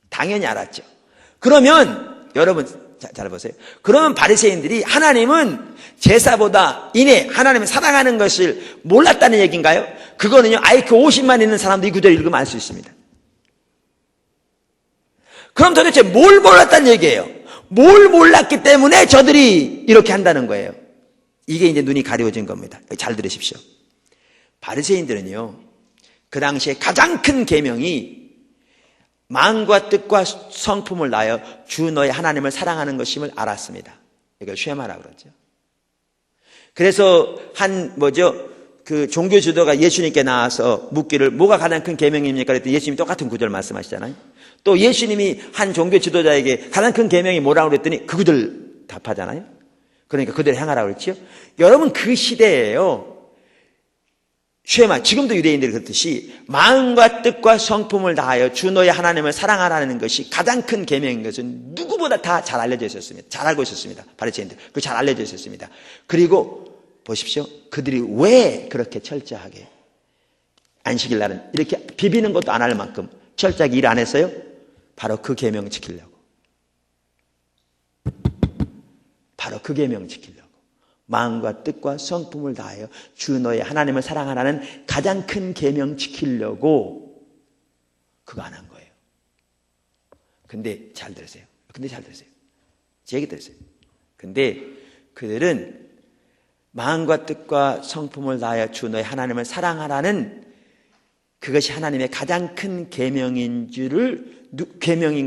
A: 당연히 알았죠. 그러면 여러분 잘 보세요. 그러면 바리새인들이 하나님은 제사보다 인애, 하나님을 사랑하는 것을 몰랐다는 얘기인가요? 그거는요, IQ 50만 있는 사람도 이 구절을 읽으면 알 수 있습니다. 그럼 도대체 뭘 몰랐다는 얘기예요? 뭘 몰랐기 때문에 저들이 이렇게 한다는 거예요. 이게 이제 눈이 가려워진 겁니다. 잘 들으십시오. 바리새인들은요, 그 당시에 가장 큰 계명이 마음과 뜻과 성품을 다하여 주 너의 하나님을 사랑하는 것임을 알았습니다. 이걸 쉐마라고 그러죠. 그래서 그 종교 지도가 예수님께 나와서 묻기를 뭐가 가장 큰 계명입니까? 그랬더니 예수님이 똑같은 구절 말씀하시잖아요. 또 예수님이 한 종교 지도자에게 가장 큰 계명이 뭐라고 그랬더니 그 구절 답하잖아요. 그러니까 그대로 행하라고 그랬지요. 여러분 그 시대에요. 쉐마, 지금도 유대인들이 그렇듯이 마음과 뜻과 성품을 다하여 주 너의 하나님을 사랑하라는 것이 가장 큰 계명인 것은 누구보다 다 잘 알려져 있었습니다. 잘 알고 있었습니다. 바리새인들. 그 잘 알려져 있었습니다. 그리고 보십시오. 그들이 왜 그렇게 철저하게 안식일 날은 이렇게 비비는 것도 안 할 만큼 철저하게 일 안 했어요? 바로 그 계명 지키려고. 바로 그 계명 지키려고. 마음과 뜻과 성품을 다하여 주 너의 하나님을 사랑하라는 가장 큰 계명 지키려고 그거 안 한 거예요. 근데 잘 들으세요. 제 얘기 들으세요. 근데 그들은 마음과 뜻과 성품을 다하여 주 너의 하나님을 사랑하라는 그것이 하나님의 가장 큰 계명인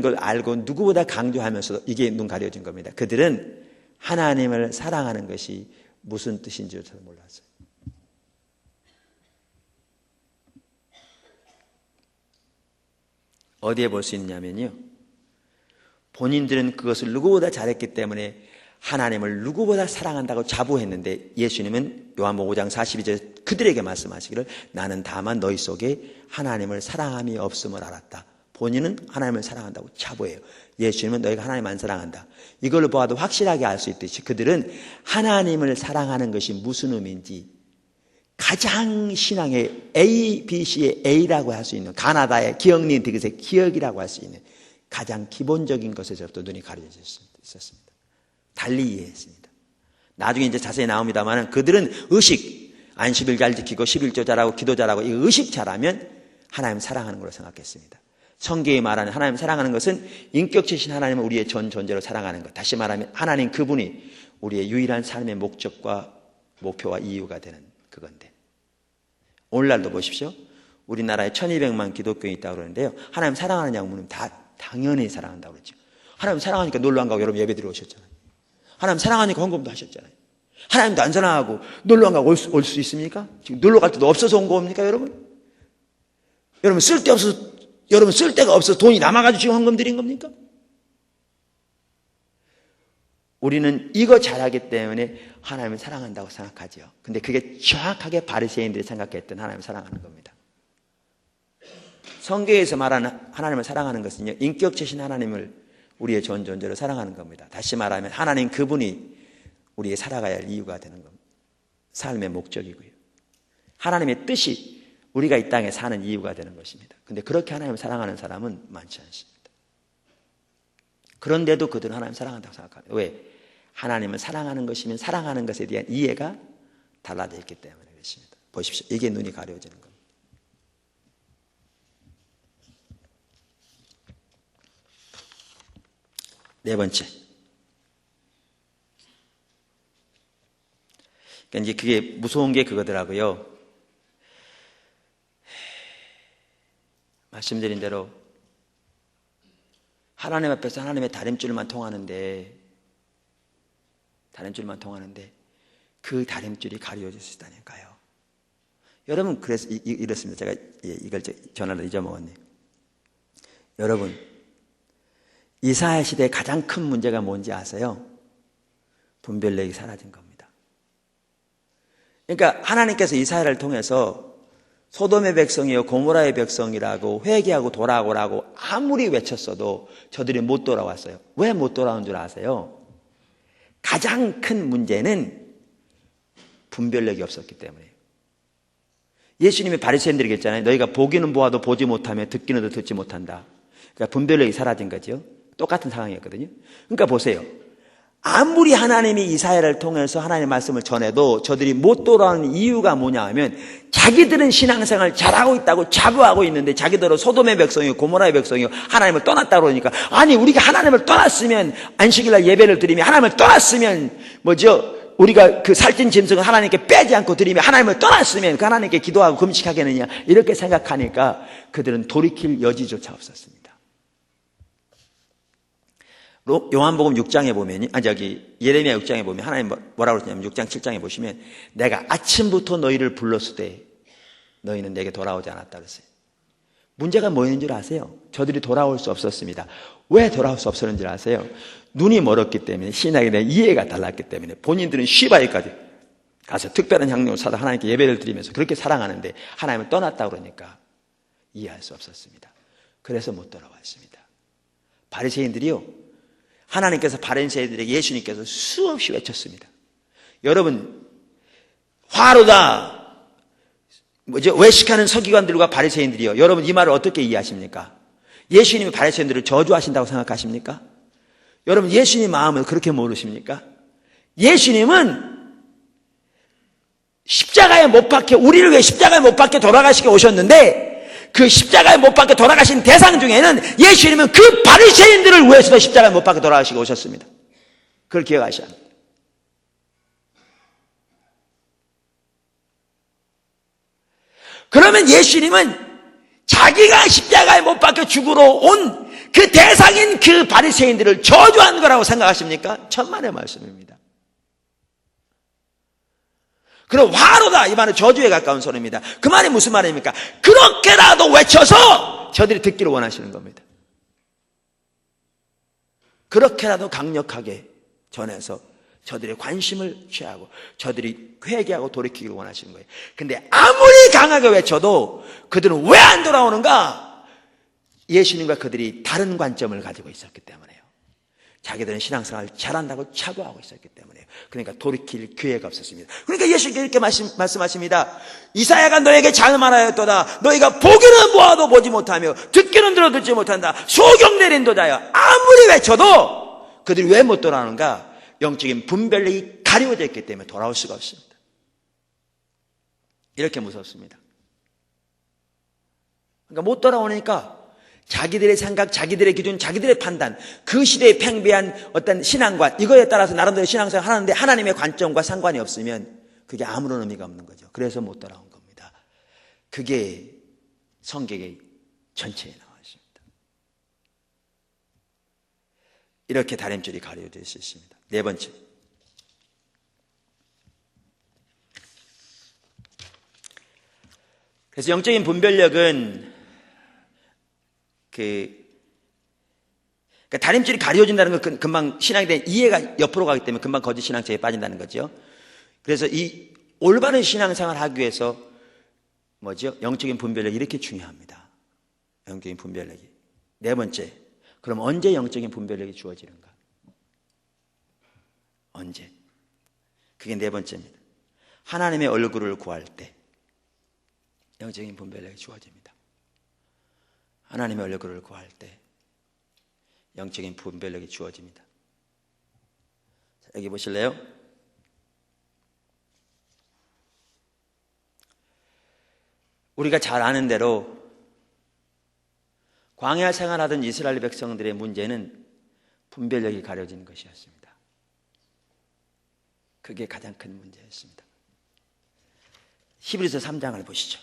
A: 걸 알고 누구보다 강조하면서도 이게 눈 가려진 겁니다. 그들은 하나님을 사랑하는 것이 무슨 뜻인 줄 잘 몰랐어요. 어디에 볼 수 있냐면요. 본인들은 그것을 누구보다 잘했기 때문에 하나님을 누구보다 사랑한다고 자부했는데 예수님은 요한복음 5장 42절 그들에게 말씀하시기를 나는 다만 너희 속에 하나님을 사랑함이 없음을 알았다. 본인은 하나님을 사랑한다고 자부해요. 예수님은 너희가 하나님 안 사랑한다. 이걸 보아도 확실하게 알 수 있듯이 그들은 하나님을 사랑하는 것이 무슨 의미인지 가장 신앙의 A, B, C의 A라고 할 수 있는 가나다의 기억니 디귿의 기억이라고 할 수 있는 가장 기본적인 것에서부터 눈이 가려져 있었습니다. 달리 이해했습니다. 나중에 이제 자세히 나옵니다만 그들은 의식, 안식일 잘 지키고 11조 잘하고 기도 잘하고 이 의식 잘하면 하나님 사랑하는 걸로 생각했습니다. 성경이 말하는 하나님 사랑하는 것은 인격체신 하나님을 우리의 전 존재로 사랑하는 것. 다시 말하면 하나님 그분이 우리의 유일한 삶의 목적과 목표와 이유가 되는 그건데 오늘날도 보십시오. 우리나라에 1200만 기독교인이 있다고 그러는데요. 하나님 사랑하느냐고 물으면 다 당연히 사랑한다고 그러죠. 하나님 사랑하니까 놀러 안 가고 여러분 예배드리러 오셨잖아요. 하나님 사랑하니까 헌금도 하셨잖아요. 하나님도 안 사랑하고 놀러 안 가고 올 수 있습니까? 지금 놀러 갈 때도 없어서 온 겁니까 여러분? 여러분 쓸데가 없어서 돈이 남아가지고 지금 헌금 드린 겁니까? 우리는 이거 잘하기 때문에 하나님을 사랑한다고 생각하죠. 근데 그게 정확하게 바리새인들이 생각했던 하나님을 사랑하는 겁니다. 성경에서 말하는 하나님을 사랑하는 것은요, 인격체신 하나님을 우리의 존재로 사랑하는 겁니다. 다시 말하면 하나님 그분이 우리의 살아가야 할 이유가 되는 겁니다. 삶의 목적이고요. 하나님의 뜻이 우리가 이 땅에 사는 이유가 되는 것입니다. 근데 그렇게 하나님을 사랑하는 사람은 많지 않습니다. 그런데도 그들은 하나님을 사랑한다고 생각합니다. 왜? 하나님을 사랑하는 것이면 사랑하는 것에 대한 이해가 달라져 있기 때문에 그렇습니다. 보십시오. 이게 눈이 가려지는 겁니다. 네 번째. 그러니까 이제 그게 무서운 게 그거더라고요. 말씀드린 대로 하나님 앞에서 하나님의 다림줄만 통하는데 그 다림줄이 가려질 수 있다니까요. 여러분, 그래서 이렇습니다. 제가 이걸 전화를 잊어먹었네요. 여러분, 이사야 시대의 가장 큰 문제가 뭔지 아세요? 분별력이 사라진 겁니다. 그러니까 하나님께서 이사야를 통해서 소돔의 백성이요 고모라의 백성이라고 회개하고 돌아오라고 아무리 외쳤어도 저들이 못 돌아왔어요. 왜 못 돌아온 줄 아세요? 가장 큰 문제는 분별력이 없었기 때문이에요. 예수님이 바리새인들에게 했잖아요. 너희가 보기는 보아도 보지 못하며 듣기는 듣지 못한다. 그러니까 분별력이 사라진 거죠. 똑같은 상황이었거든요. 그러니까 보세요. 아무리 하나님이 이사야를 통해서 하나님의 말씀을 전해도 저들이 못 돌아오는 이유가 뭐냐 하면 자기들은 신앙생활을 잘하고 있다고 자부하고 있는데 자기들은 소돔의 백성이요 고모라의 백성이요 하나님을 떠났다고 그러니까 아니 우리가 하나님을 떠났으면 안식일날 예배를 드리며 하나님을 떠났으면 우리가 그 살찐 짐승을 하나님께 빼지 않고 드리며 하나님을 떠났으면 그 하나님께 기도하고 금식하겠느냐 이렇게 생각하니까 그들은 돌이킬 여지조차 없었습니다. 요한복음 6장에 보면, 예레미야 6장에 보면 하나님 뭐라고 그러냐면 6장 7장에 보시면 내가 아침부터 너희를 불렀을 때 너희는 내게 돌아오지 않았다 그랬어요. 문제가 뭐였는지 아세요? 저들이 돌아올 수 없었습니다. 왜 돌아올 수 없었는지 아세요? 눈이 멀었기 때문에 신앙에 대한 이해가 달랐기 때문에 본인들은 시바에까지 가서 특별한 향료를 사다 하나님께 예배를 드리면서 그렇게 사랑하는데 하나님을 떠났다 그러니까 이해할 수 없었습니다. 그래서 못 돌아왔습니다. 바리새인들이요. 하나님께서 바리새인들에게 예수님께서 수없이 외쳤습니다. 여러분, 화로다. 외식하는 서기관들과 바리새인들이요. 여러분 이 말을 어떻게 이해하십니까? 예수님이 바리새인들을 저주하신다고 생각하십니까? 여러분 예수님 마음을 그렇게 모르십니까? 예수님은 십자가에 못 박혀 우리를 위해 십자가에 못 박혀 돌아가시게 오셨는데 그 십자가에 못 박혀 돌아가신 대상 중에는 예수님은 그 바리새인들을 위해서도 십자가에 못 박혀 돌아가시고 오셨습니다. 그걸 기억하셔야 합니다. 그러면 예수님은 자기가 십자가에 못 박혀 죽으러 온 그 대상인 그 바리새인들을 저주한 거라고 생각하십니까? 천만의 말씀입니다. 그럼 화로다 이 말은 저주에 가까운 소리입니다. 그 말이 무슨 말입니까? 그렇게라도 외쳐서 저들이 듣기를 원하시는 겁니다. 그렇게라도 강력하게 전해서 저들의 관심을 취하고 저들이 회개하고 돌이키기를 원하시는 거예요. 근데 아무리 강하게 외쳐도 그들은 왜 안 돌아오는가? 예수님과 그들이 다른 관점을 가지고 있었기 때문에요. 자기들은 신앙생활을 잘한다고 자부하고 있었기 때문에요. 그러니까 돌이킬 기회가 없었습니다. 그러니까 예수님께 이렇게 말씀하십니다. 이사야가 너에게 잘 말하였도다. 너희가 보기는 보아도 보지 못하며 듣기는 들어 듣지 못한다. 소경 내린 도다여. 아무리 외쳐도 그들이 왜 못 돌아오는가? 영적인 분별력이 가려져 있기 때문에 돌아올 수가 없습니다. 이렇게 무섭습니다. 그러니까 못 돌아오니까 자기들의 생각, 자기들의 기준, 자기들의 판단, 그 시대에 팽배한 어떤 신앙관, 이거에 따라서 나름대로 신앙생활을 하는데 하나님의 관점과 상관이 없으면 그게 아무런 의미가 없는 거죠. 그래서 못 돌아온 겁니다. 그게 성경의 전체에 나와 있습니다. 이렇게 다림줄이 가려져 있습니다. 네 번째. 그래서 영적인 분별력은 그러니까 다림줄이 가려진다는 건 금방 신앙에 대한 이해가 옆으로 가기 때문에 금방 거짓 신앙체에 빠진다는 거죠. 그래서 이 올바른 신앙생활을 하기 위해서 뭐죠? 영적인 분별력이 이렇게 중요합니다. 영적인 분별력이. 네 번째, 그럼 언제 영적인 분별력이 주어지는가? 언제? 그게 네 번째입니다. 하나님의 얼굴을 구할 때 영적인 분별력이 주어집니다. 하나님의 얼굴을 구할 때 영적인 분별력이 주어집니다. 자, 여기 보실래요? 우리가 잘 아는 대로 광야 생활하던 이스라엘 백성들의 문제는 분별력이 가려진 것이었습니다. 그게 가장 큰 문제였습니다. 히브리서 3장을 보시죠.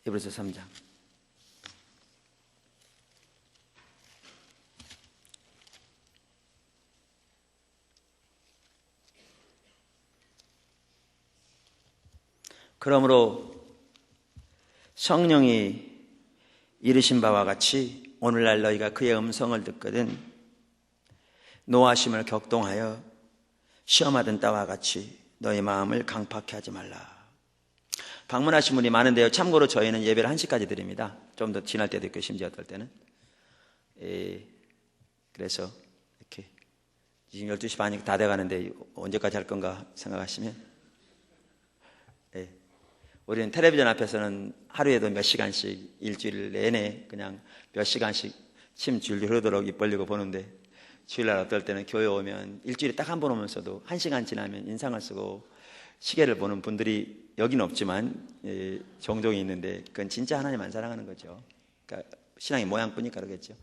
A: 히브리서 3장. 그러므로 성령이 이르신 바와 같이 오늘날 너희가 그의 음성을 듣거든 노하심을 격동하여 시험하던 때와 같이 너희 마음을 강팍해 하지 말라. 방문하신 분이 많은데요. 참고로 저희는 예배를 1시까지 드립니다. 좀 더 지날 때도 있고 심지어 어떨 때는. 그래서 이렇게 지금 12시 반이 다 돼가는데 언제까지 할 건가 생각하시면 우리는 텔레비전 앞에서는 하루에도 몇 시간씩 일주일 내내 그냥 몇 시간씩 침 줄줄 흐르도록 입 벌리고 보는데 주일날 어떨 때는 교회 오면 일주일에 딱 한 번 오면서도 1시간 지나면 인상을 쓰고 시계를 보는 분들이 여기는 없지만 종종 있는데 그건 진짜 하나님 안 사랑하는 거죠. 그러니까 신앙의 모양뿐이니까 그러겠죠.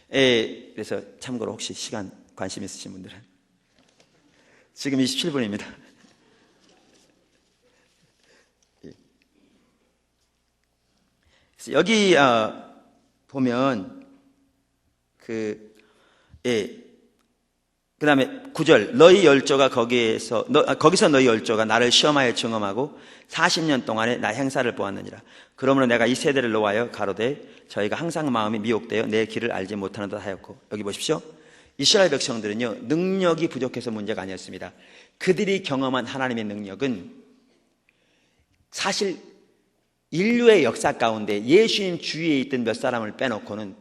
A: 그래서 참고로 혹시 시간 관심 있으신 분들은 지금 27분입니다. 여기 보면 그 다음에 9절 너희 열조가 거기서 너희 열조가 나를 시험하여 증험하고 40년 동안에 나 행사를 보았느니라. 그러므로 내가 이 세대를 노하여 가로되 저희가 항상 마음이 미혹되어 내 길을 알지 못하는 듯 하였고, 여기 보십시오. 이스라엘 백성들은요 능력이 부족해서 문제가 아니었습니다. 그들이 경험한 하나님의 능력은 사실 인류의 역사 가운데 예수님 주위에 있던 몇 사람을 빼놓고는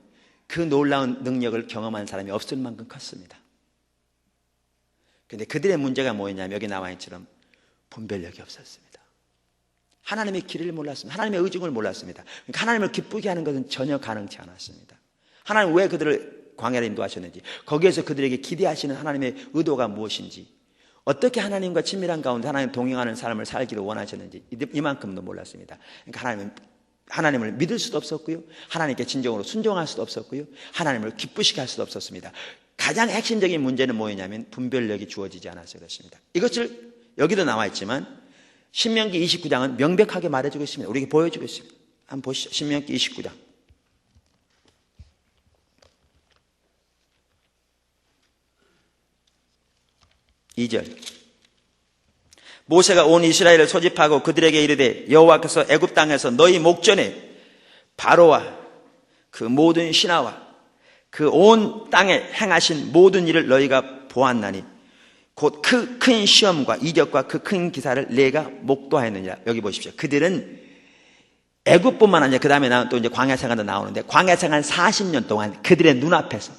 A: 그 놀라운 능력을 경험한 사람이 없을 만큼 컸습니다. 그런데 그들의 문제가 뭐였냐면 여기 나와 있처럼 분별력이 없었습니다. 하나님의 길을 몰랐습니다. 하나님의 의중을 몰랐습니다. 그러니까 하나님을 기쁘게 하는 것은 전혀 가능치 않았습니다. 하나님 왜 그들을 광야로 인도하셨는지, 거기에서 그들에게 기대하시는 하나님의 의도가 무엇인지, 어떻게 하나님과 친밀한 가운데 하나님 동행하는 삶을 살기를 원하셨는지 이만큼도 몰랐습니다. 그러니까 하나님을 믿을 수도 없었고요, 하나님께 진정으로 순종할 수도 없었고요, 하나님을 기쁘시게 할 수도 없었습니다. 가장 핵심적인 문제는 뭐였냐면 분별력이 주어지지 않아서 그렇습니다. 이것을 여기도 나와 있지만 신명기 29장은 명백하게 말해주고 있습니다. 우리에게 보여주고 있습니다. 한번 보시죠. 신명기 29장 2절. 모세가 온 이스라엘을 소집하고 그들에게 이르되 여호와께서 애굽 땅에서 너희 목전에 바로와 그 모든 신하와 그 온 땅에 행하신 모든 일을 너희가 보았나니 곧 그 큰 시험과 이적과 그 큰 기사를 내가 목도하였느니라. 여기 보십시오. 그들은 애굽뿐만 아니라 그 다음에 또 이제 광야 생활도 나오는데 광야 생활 40년 동안 그들의 눈앞에서,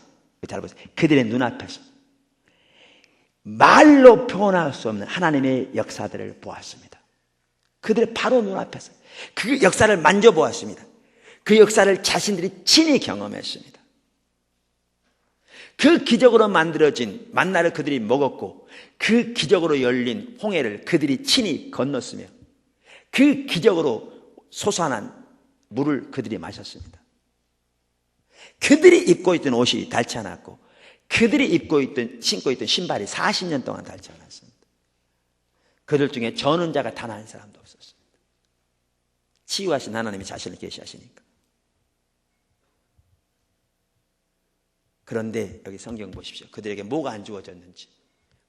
A: 잘 보세요. 그들의 눈앞에서 말로 표현할 수 없는 하나님의 역사들을 보았습니다. 그들의 바로 눈앞에서 그 역사를 만져보았습니다. 그 역사를 자신들이 친히 경험했습니다. 그 기적으로 만들어진 만나를 그들이 먹었고 그 기적으로 열린 홍해를 그들이 친히 건넜으며 그 기적으로 솟아난 물을 그들이 마셨습니다. 그들이 입고 있던 옷이 닳지 않았고 그들이 신고 있던 신발이 40년 동안 닳지 않았습니다. 그들 중에 저는 자가 단 한 사람도 없었습니다. 치유하신 하나님이 자신을 계시하시니까. 그런데 여기 성경 보십시오. 그들에게 뭐가 안 주어졌는지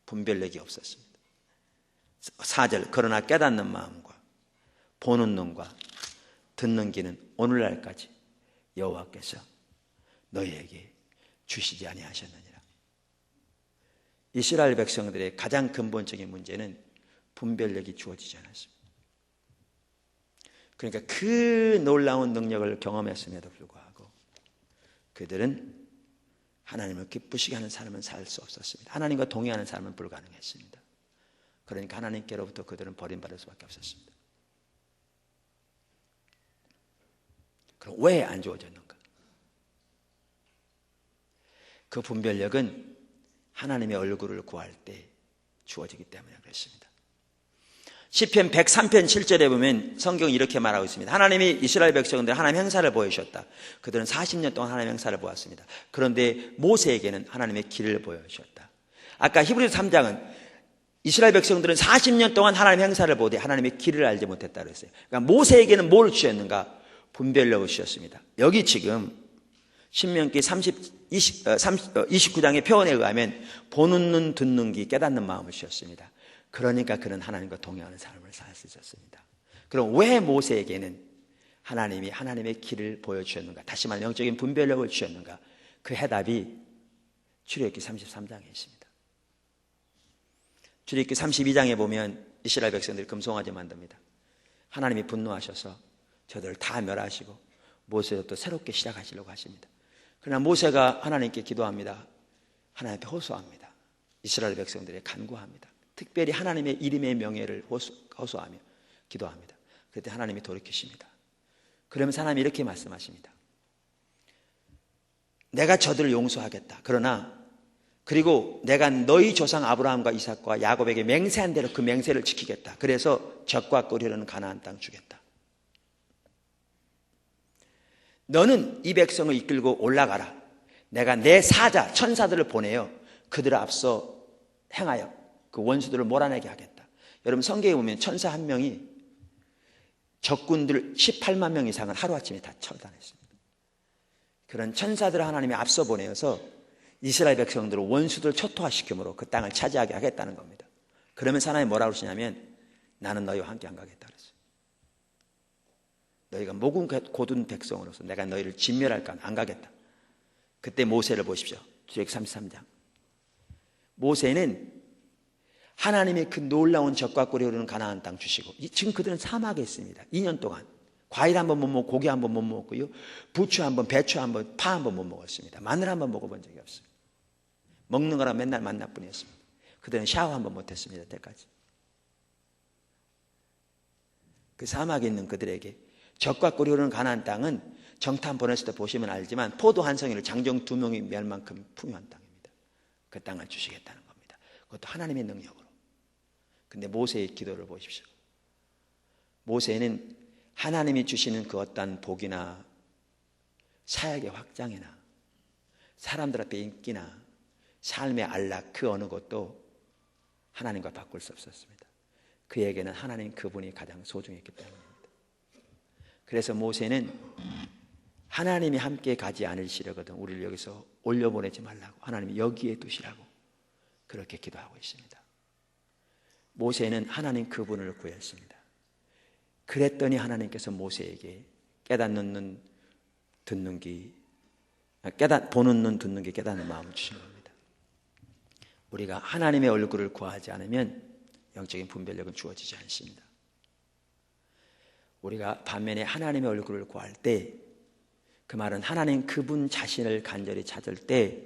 A: 분별력이 없었습니다. 4절. 그러나 깨닫는 마음과 보는 눈과 듣는 귀는 오늘날까지 여호와께서 너희에게 주시지 아니하셨느니라. 이스라엘 백성들의 가장 근본적인 문제는 분별력이 주어지지 않았습니다. 그러니까 그 놀라운 능력을 경험했음에도 불구하고 그들은 하나님을 기쁘시게 하는 삶은 살 수 없었습니다. 하나님과 동의하는 삶은 불가능했습니다. 그러니까 하나님께로부터 그들은 버림받을 수밖에 없었습니다. 그럼 왜 안 주어졌는가? 그 분별력은 하나님의 얼굴을 구할 때 주어지기 때문에 그렇습니다. 시편 103편 7절에 보면 성경이 이렇게 말하고 있습니다. 하나님이 이스라엘 백성들 하나님의 행사를 보여주셨다. 그들은 40년 동안 하나님의 행사를 보았습니다. 그런데 모세에게는 하나님의 길을 보여주셨다. 아까 히브리서 3장은 이스라엘 백성들은 40년 동안 하나님의 행사를 보되 하나님의 길을 알지 못했다 그랬어요. 그러니까 모세에게는 뭘 주셨는가? 분별력을 주셨습니다. 여기 지금 신명기 29장의 표현에 의하면 보는 눈, 듣는 귀, 깨닫는 마음을 주셨습니다. 그러니까 그는 하나님과 동행하는 삶을 살 수 있었습니다. 그럼 왜 모세에게는 하나님이 하나님의 길을 보여주셨는가? 다시 말해 영적인 분별력을 주셨는가? 그 해답이 출애굽기 33장에 있습니다. 출애굽기 32장에 보면 이스라엘 백성들이 금송아지 만듭니다. 하나님이 분노하셔서 저들을 다 멸하시고 모세도 또 새롭게 시작하시려고 하십니다. 그러나 모세가 하나님께 기도합니다. 하나님께 호소합니다. 이스라엘 백성들에게 간구합니다. 특별히 하나님의 이름의 명예를 호소하며 기도합니다. 그때 하나님이 돌이키십니다. 그러면서 하나님이 이렇게 말씀하십니다. 내가 저들을 용서하겠다. 그리고 내가 너희 조상 아브라함과 이삭과 야곱에게 맹세한 대로 그 맹세를 지키겠다. 그래서 적과 끓이려는 가나안 땅 주겠다. 너는 이 백성을 이끌고 올라가라. 내가 내 사자 천사들을 보내어 그들을 앞서 행하여 그 원수들을 몰아내게 하겠다. 여러분 성경에 보면 천사 한 명이 적군들 18만 명 이상은 하루아침에 다 처단했습니다. 그런 천사들을 하나님이 앞서 보내어서 이스라엘 백성들을 원수들을 초토화시키므로 그 땅을 차지하게 하겠다는 겁니다. 그러면서 하나님이 뭐라고 그러시냐면 나는 너희와 함께 안 가겠다 그랬어요. 너희가 목은 곧은 백성으로서 내가 너희를 진멸할까 안 가겠다. 그때 모세를 보십시오. 출애굽기 33장. 모세는 하나님의 그 놀라운 적과 꿀이 흐르는 가나안 땅 주시고 지금 그들은 사막에 있습니다. 2년 동안 과일 한 번 못 먹고 고기 한 번 못 먹고요. 부추 한 번, 배추 한 번, 파 한 번 못 먹었습니다. 마늘 한 번 먹어본 적이 없어요. 먹는 거랑 맨날 만나뿐이었습니다. 그들은 샤워 한 번 못했습니다. 때까지. 그 사막에 있는 그들에게 적과 꿀이 흐르는 가나안 땅은 정탐 보냈을 때 보시면 알지만 포도 한 성이를 장정 2명이 멸 만큼 풍요한 땅입니다. 그 땅을 주시겠다는 겁니다. 그것도 하나님의 능력으로. 근데 모세의 기도를 보십시오. 모세는 하나님이 주시는 그 어떠한 복이나 사역의 확장이나 사람들 앞에 인기나 삶의 안락 그 어느 것도 하나님과 바꿀 수 없었습니다. 그에게는 하나님 그분이 가장 소중했기 때문입니다. 그래서 모세는 하나님이 함께 가지 않으시려거든 우리를 여기서 올려보내지 말라고 하나님이 여기에 두시라고 그렇게 기도하고 있습니다. 모세는 하나님 그분을 구했습니다. 그랬더니 하나님께서 모세에게 깨닫는 눈, 듣는 귀, 보는 눈, 듣는 귀, 깨닫는 마음을 주신 겁니다. 우리가 하나님의 얼굴을 구하지 않으면 영적인 분별력은 주어지지 않습니다. 우리가 반면에 하나님의 얼굴을 구할 때 그 말은 하나님 그분 자신을 간절히 찾을 때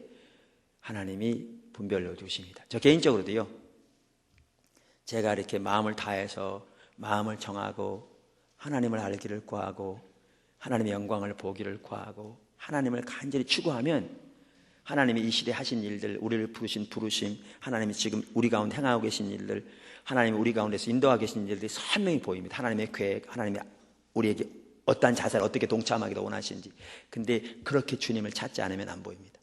A: 하나님이 분별력을 주십니다. 저 개인적으로도요. 제가 이렇게 마음을 다해서 마음을 정하고 하나님을 알기를 구하고 하나님의 영광을 보기를 구하고 하나님을 간절히 추구하면 하나님이 이 시대에 하신 일들, 우리를 부르신 부르심, 하나님이 지금 우리 가운데 행하고 계신 일들, 하나님이 우리 가운데서 인도하고 계신 일들이 선명히 보입니다. 하나님의 계획, 하나님이 우리에게 어떠한 자세를 어떻게 동참하기를 원하시는지. 근데 그렇게 주님을 찾지 않으면 안 보입니다.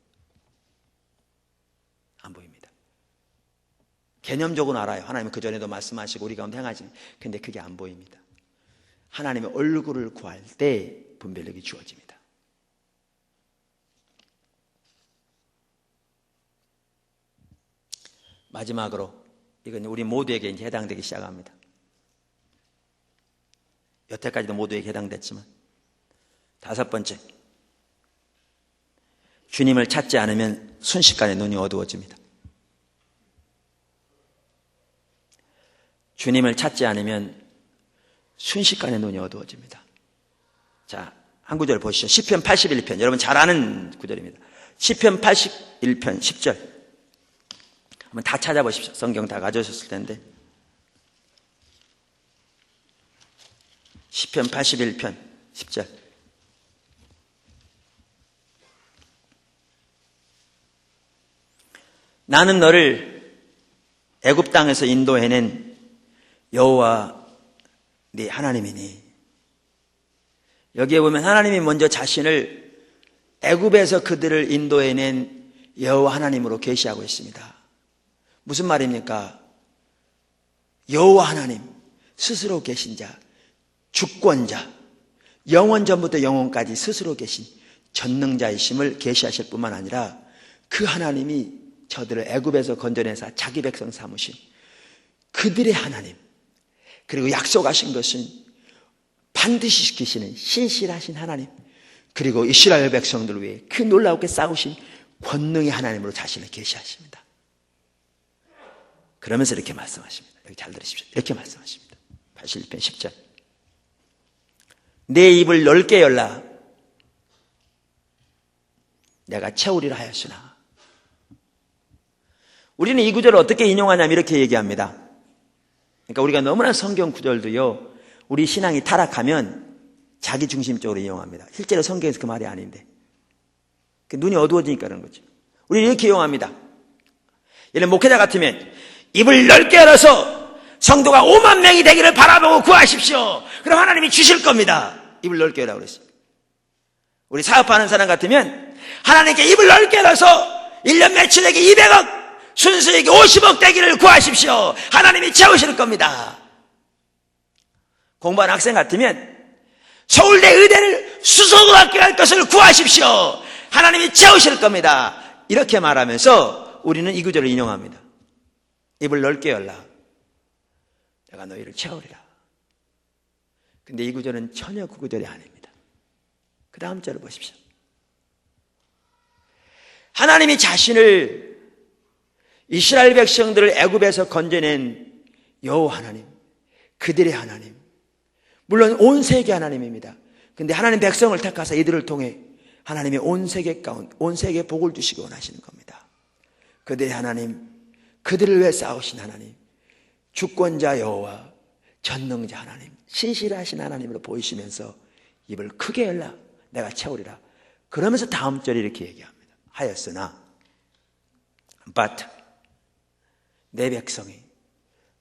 A: 안 보입니다. 개념적으로 알아요. 하나님은 그전에도 말씀하시고 우리 가운데 행하시는. 근데 그게 안 보입니다. 하나님의 얼굴을 구할 때 분별력이 주어집니다. 마지막으로 이건 우리 모두에게 이제 해당되기 시작합니다. 여태까지도 모두에게 해당됐지만 5번째, 주님을 찾지 않으면 순식간에 눈이 어두워집니다. 주님을 찾지 않으면 순식간에 눈이 어두워집니다. 자, 한 구절 보시죠. 시편 81편. 여러분 잘 아는 구절입니다. 시편 81편 10절. 한번 다 찾아보십시오. 성경 다 가져오셨을 텐데. 시편 81편 10절. 나는 너를 애굽 땅에서 인도해낸 여호와 네 하나님이니. 여기에 보면 하나님이 먼저 자신을 애굽에서 그들을 인도해낸 여호와 하나님으로 계시하고 있습니다. 무슨 말입니까? 여호와 하나님 스스로 계신 자, 주권자, 영원 전부터 영원까지 스스로 계신 전능자이심을 계시하실 뿐만 아니라 그 하나님이 저들을 애굽에서 건져내사 자기 백성 삼으신 그들의 하나님, 그리고 약속하신 것은 반드시 지키시는 신실하신 하나님, 그리고 이스라엘 백성들을 위해 그 놀랍게 싸우신 권능의 하나님으로 자신을 계시하십니다. 그러면서 이렇게 말씀하십니다. 여기 잘 들으십시오. 이렇게 말씀하십니다. 81편 10절. 내 입을 넓게 열라 내가 채우리라 하였으나. 우리는 이 구절을 어떻게 인용하냐면 이렇게 얘기합니다. 그러니까 우리가 너무나 성경 구절도요, 우리 신앙이 타락하면 자기 중심적으로 인용합니다. 실제로 성경에서 그 말이 아닌데 눈이 어두워지니까 그런 거죠. 우리는 이렇게 인용합니다. 예를 목회자 같으면 입을 넓게 열어서 성도가 5만 명이 되기를 바라보고 구하십시오. 그럼 하나님이 주실 겁니다. 입을 넓게 열라고 그랬습니다. 우리 사업하는 사람 같으면 하나님께 입을 넓게 열어서 1년 매출액이 200억, 순수익이 50억 되기를 구하십시오. 하나님이 채우실 겁니다. 공부하는 학생 같으면 서울대 의대를 수석으로 합격할 것을 구하십시오. 하나님이 채우실 겁니다. 이렇게 말하면서 우리는 이 구절을 인용합니다. 입을 넓게 열라 내가 너희를 채우리라. 근데 이 구절은 전혀 그 구절이 아닙니다. 그 다음 절을 보십시오. 하나님이 자신을 이스라엘 백성들을 애굽에서 건져낸 여호와 하나님, 그들의 하나님, 물론 온 세계 하나님입니다. 근데 하나님 백성을 택하사 이들을 통해 하나님의 온 세계 가운데 온 세계에 복을 주시기 원하시는 겁니다. 그들의 하나님, 그들을 위해 싸우신 하나님, 주권자 여호와, 전능자 하나님, 신실하신 하나님으로 보이시면서 입을 크게 열라 내가 채우리라. 그러면서 다음 절에 이렇게 얘기합니다. 하였으나 but 내 백성이,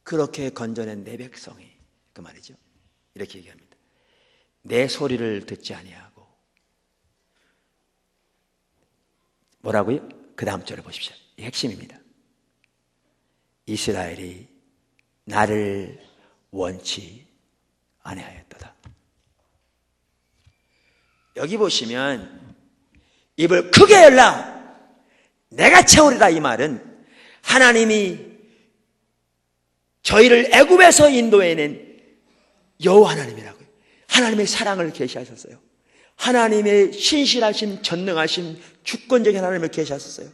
A: 그렇게 건져낸 내 백성이, 그 말이죠. 이렇게 얘기합니다. 내 소리를 듣지 아니하고. 뭐라고요? 그 다음 절에 보십시오. 이 핵심입니다. 이스라엘이 나를 원치 아니하였도다. 여기 보시면 입을 크게 열라 내가 채우리라, 이 말은 하나님이 저희를 애굽에서 인도해낸 여호와 하나님이라고요. 하나님의 사랑을 계시하셨어요. 하나님의 신실하심, 전능하심, 주권적인 하나님을 계시하셨어요.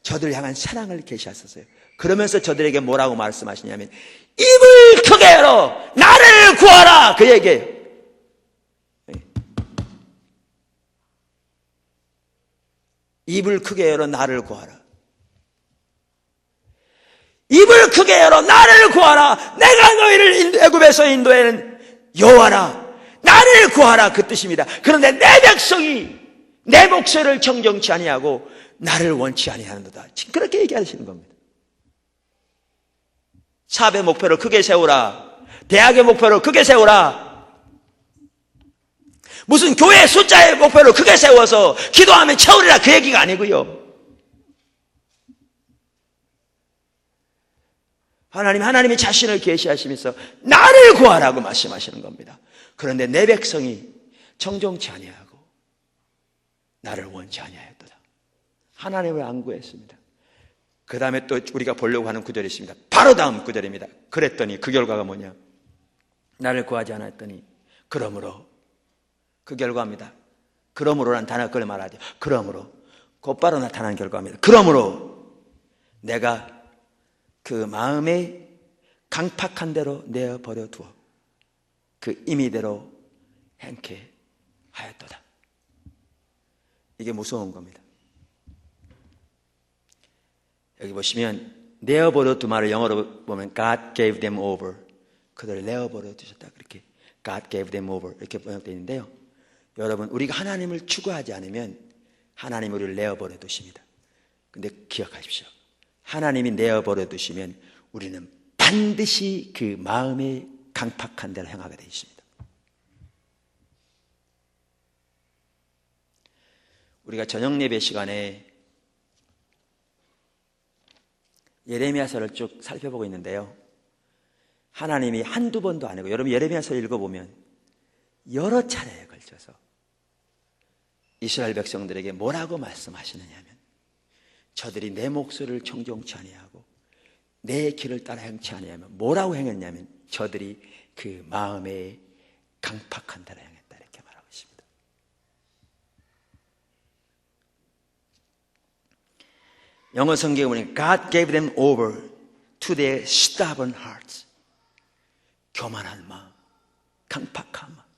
A: 저들 향한 사랑을 계시하셨어요. 그러면서 저들에게 뭐라고 말씀하시냐면 입을 크게 열어 나를 구하라, 그 얘기예요. 입을 크게 열어 나를 구하라. 입을 크게 열어 나를 구하라. 내가 너희를 애굽에서 인도해낸 여호와라. 나를 구하라, 그 뜻입니다. 그런데 내 백성이 내 목소리를 청정치 아니하고 나를 원치 아니하는도다. 지금 그렇게 얘기하시는 겁니다. 사업의 목표를 크게 세우라. 대학의 목표를 크게 세우라. 무슨 교회 숫자의 목표를 크게 세워서 기도하면 채우리라, 그 얘기가 아니고요. 하나님이 자신을 계시하시면서 나를 구하라고 말씀하시는 겁니다. 그런데 내 백성이 청정치 아니하고 나를 원치 아니하였도다. 하나님을 안 구했습니다. 그 다음에 또 우리가 보려고 하는 구절이 있습니다. 바로 다음 구절입니다. 그랬더니 그 결과가 뭐냐? 나를 구하지 않았더니 그러므로, 그 결과입니다. 그러므로란 단어 그걸 말하죠. 그러므로 곧바로 나타난 결과입니다. 그러므로 내가 그 마음에 강팍한 대로 내어버려 두어 그 임의대로 행케 하였도다. 이게 무서운 겁니다. 여기 보시면 내어버려 두 말을 영어로 보면 God gave them over, 그들을 내어버려 두셨다. 그렇게 God gave them over 이렇게 번역되어 있는데요. 여러분, 우리가 하나님을 추구하지 않으면 하나님 우리를 내어버려 두십니다. 근데 기억하십시오. 하나님이 내어버려 두시면 우리는 반드시 그 마음의 강팍한 대로 행하게 되어 있습니다. 우리가 저녁 예배 시간에 예레미야서를 쭉 살펴보고 있는데요. 하나님이 한두 번도 아니고, 여러분 예레미야서 읽어보면 여러 차례에 걸쳐서 이스라엘 백성들에게 뭐라고 말씀하시느냐 하면, 저들이 내 목소리를 청종치 아니하고 내 길을 따라 행치 아니하면 뭐라고 행했냐면, 저들이 그 마음에 강팍한 대로 행했다, 이렇게 말하고 있습니다. 영어 성경에 보면 God gave them over to their stubborn hearts. 교만한 마음, 강팍한 마음.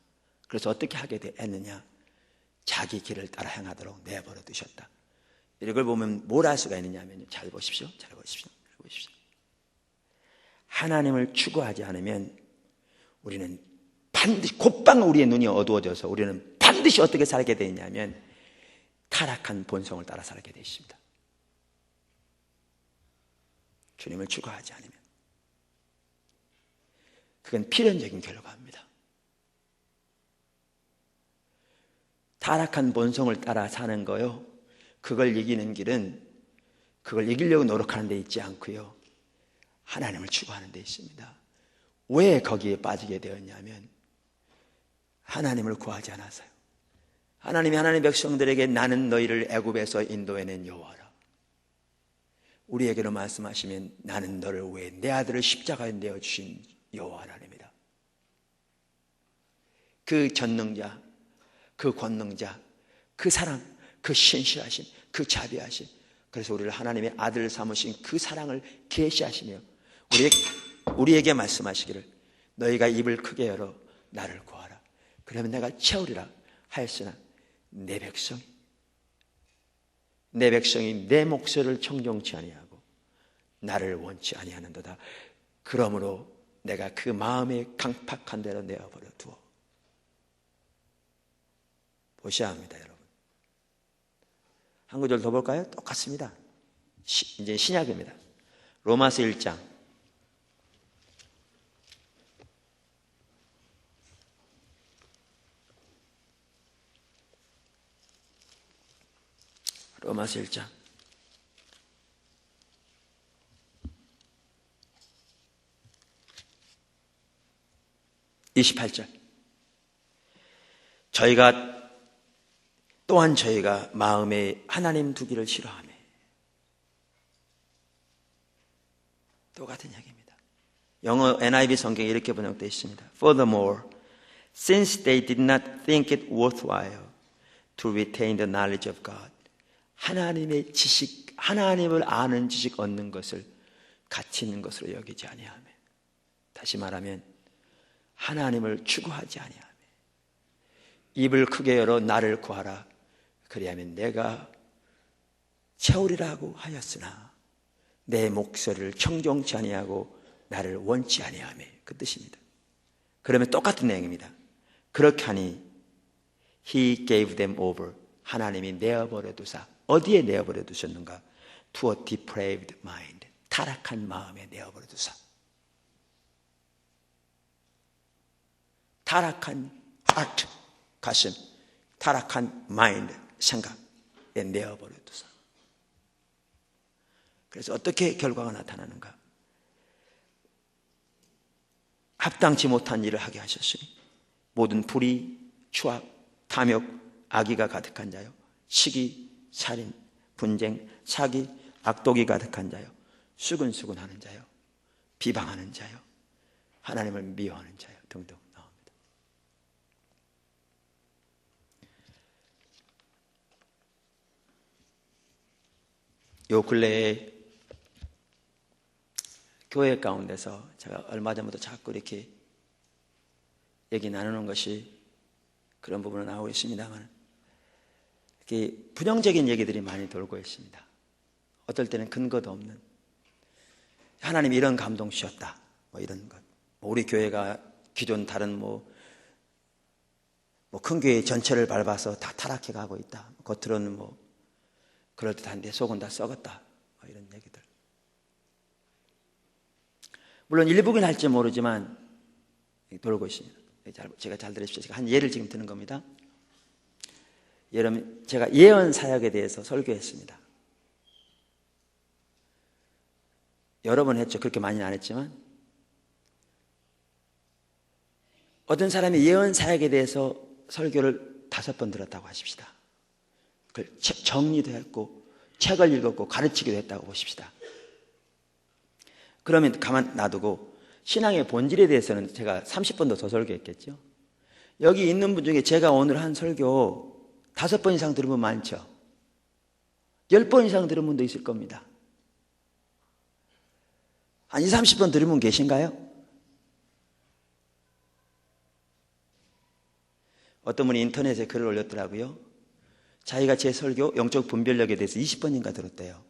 A: 그래서 어떻게 하게 됐느냐? 자기 길을 따라 행하도록 내버려 두셨다. 이걸 보면 뭘 알 수가 있느냐면, 잘 보십시오. 잘 보십시오. 잘 보십시오. 하나님을 추구하지 않으면 우리는 반드시 곧방 우리의 눈이 어두워져서 우리는 반드시 어떻게 살게 되냐면 타락한 본성을 따라 살게 되어 있습니다. 주님을 추구하지 않으면 그건 필연적인 결과입니다. 타락한 본성을 따라 사는 거요, 그걸 이기는 길은 그걸 이기려고 노력하는 데 있지 않고요, 하나님을 추구하는 데 있습니다. 왜 거기에 빠지게 되었냐면 하나님을 구하지 않아서요. 하나님이 하나님의 백성들에게 나는 너희를 애굽에서 인도해낸 여호와라, 우리에게로 말씀하시면 나는 너를 위해 내 아들을 십자가에 내어주신 여호와 하나님이다. 그 전능자, 그 권능자, 그 사랑, 그 신실하심, 그 자비하심, 그래서 우리를 하나님의 아들 삼으신 그 사랑을 계시하시며 우리에게 말씀하시기를 너희가 입을 크게 열어 나를 구하라, 그러면 내가 채우리라 하였으나 내 백성이 내 목소리를 청종치 아니하고 나를 원치 아니하는도다. 그러므로 내가 그 마음에 강팍한 대로 내어버려 두어. 보셔야 합니다, 여러분. 한 구절 더 볼까요? 똑같습니다. 이제 신약입니다. 로마서 1장. 로마서 1장 28절. 또한 저희가 마음에 하나님 두기를 싫어하며, 똑같은 이야기입니다. 영어 NIV 성경에 이렇게 번역되어 있습니다. Furthermore, since they did not think it worthwhile to retain the knowledge of God, 하나님의 지식, 하나님을 아는 지식 얻는 것을 가치 있는 것으로 여기지 아니하며, 다시 말하면 하나님을 추구하지 아니하며 입을 크게 열어 나를 구하라, 그리하면 내가 채우리라고 하였으나 내 목소리를 청종치 아니하고 나를 원치 아니하며, 그 뜻입니다. 그러면 똑같은 내용입니다. 그렇게 하니 He gave them over, 하나님이 내어버려 두사. 어디에 내어버려 두셨는가? To a depraved mind, 타락한 마음에 내어버려 두사. 타락한 heart, 가슴, 타락한 mind, 생각에 내어버려 두사. 그래서 어떻게 결과가 나타나는가? 합당치 못한 일을 하게 하셨으니 모든 불의, 추악, 탐욕, 악의가 가득한 자요, 시기, 살인, 분쟁, 사기, 악독이 가득한 자요, 수근수근하는 자요, 비방하는 자요, 하나님을 미워하는 자요 등등 나옵니다. 요 근래에 교회 가운데서 제가 얼마 전부터 자꾸 이렇게 얘기 나누는 것이 그런 부분은 나오고 있습니다만, 이렇게 부정적인 얘기들이 많이 돌고 있습니다. 어떨 때는 근거도 없는, 하나님이 이런 감동 주셨다, 뭐 이런 것. 우리 교회가 기존 다른 큰 교회 전체를 밟아서 다 타락해 가고 있다. 겉으로는 그럴듯한데 속은 다 썩었다. 뭐 이런 얘기들. 물론 일부긴 할지 모르지만 돌고 있습니다. 제가 잘 들으십시오. 제가 한 예를 지금 드는 겁니다. 여러분, 제가 예언 사역에 대해서 설교했습니다. 여러 번 했죠. 그렇게 많이는 안 했지만. 어떤 사람이 예언 사역에 대해서 설교를 5번 들었다고 하십시다. 그걸 정리도 했고 책을 읽었고 가르치기도 했다고 보십시다. 그러면 가만 놔두고 신앙의 본질에 대해서는 제가 30번도 더 설교했겠죠. 여기 있는 분 중에 제가 오늘 한 설교 5번 이상 들은 분 많죠. 10번 이상 들은 분도 있을 겁니다. 한 20, 30번 들은 분 계신가요? 어떤 분이 인터넷에 글을 올렸더라고요. 자기가 제 설교 영적 분별력에 대해서 20번인가 들었대요.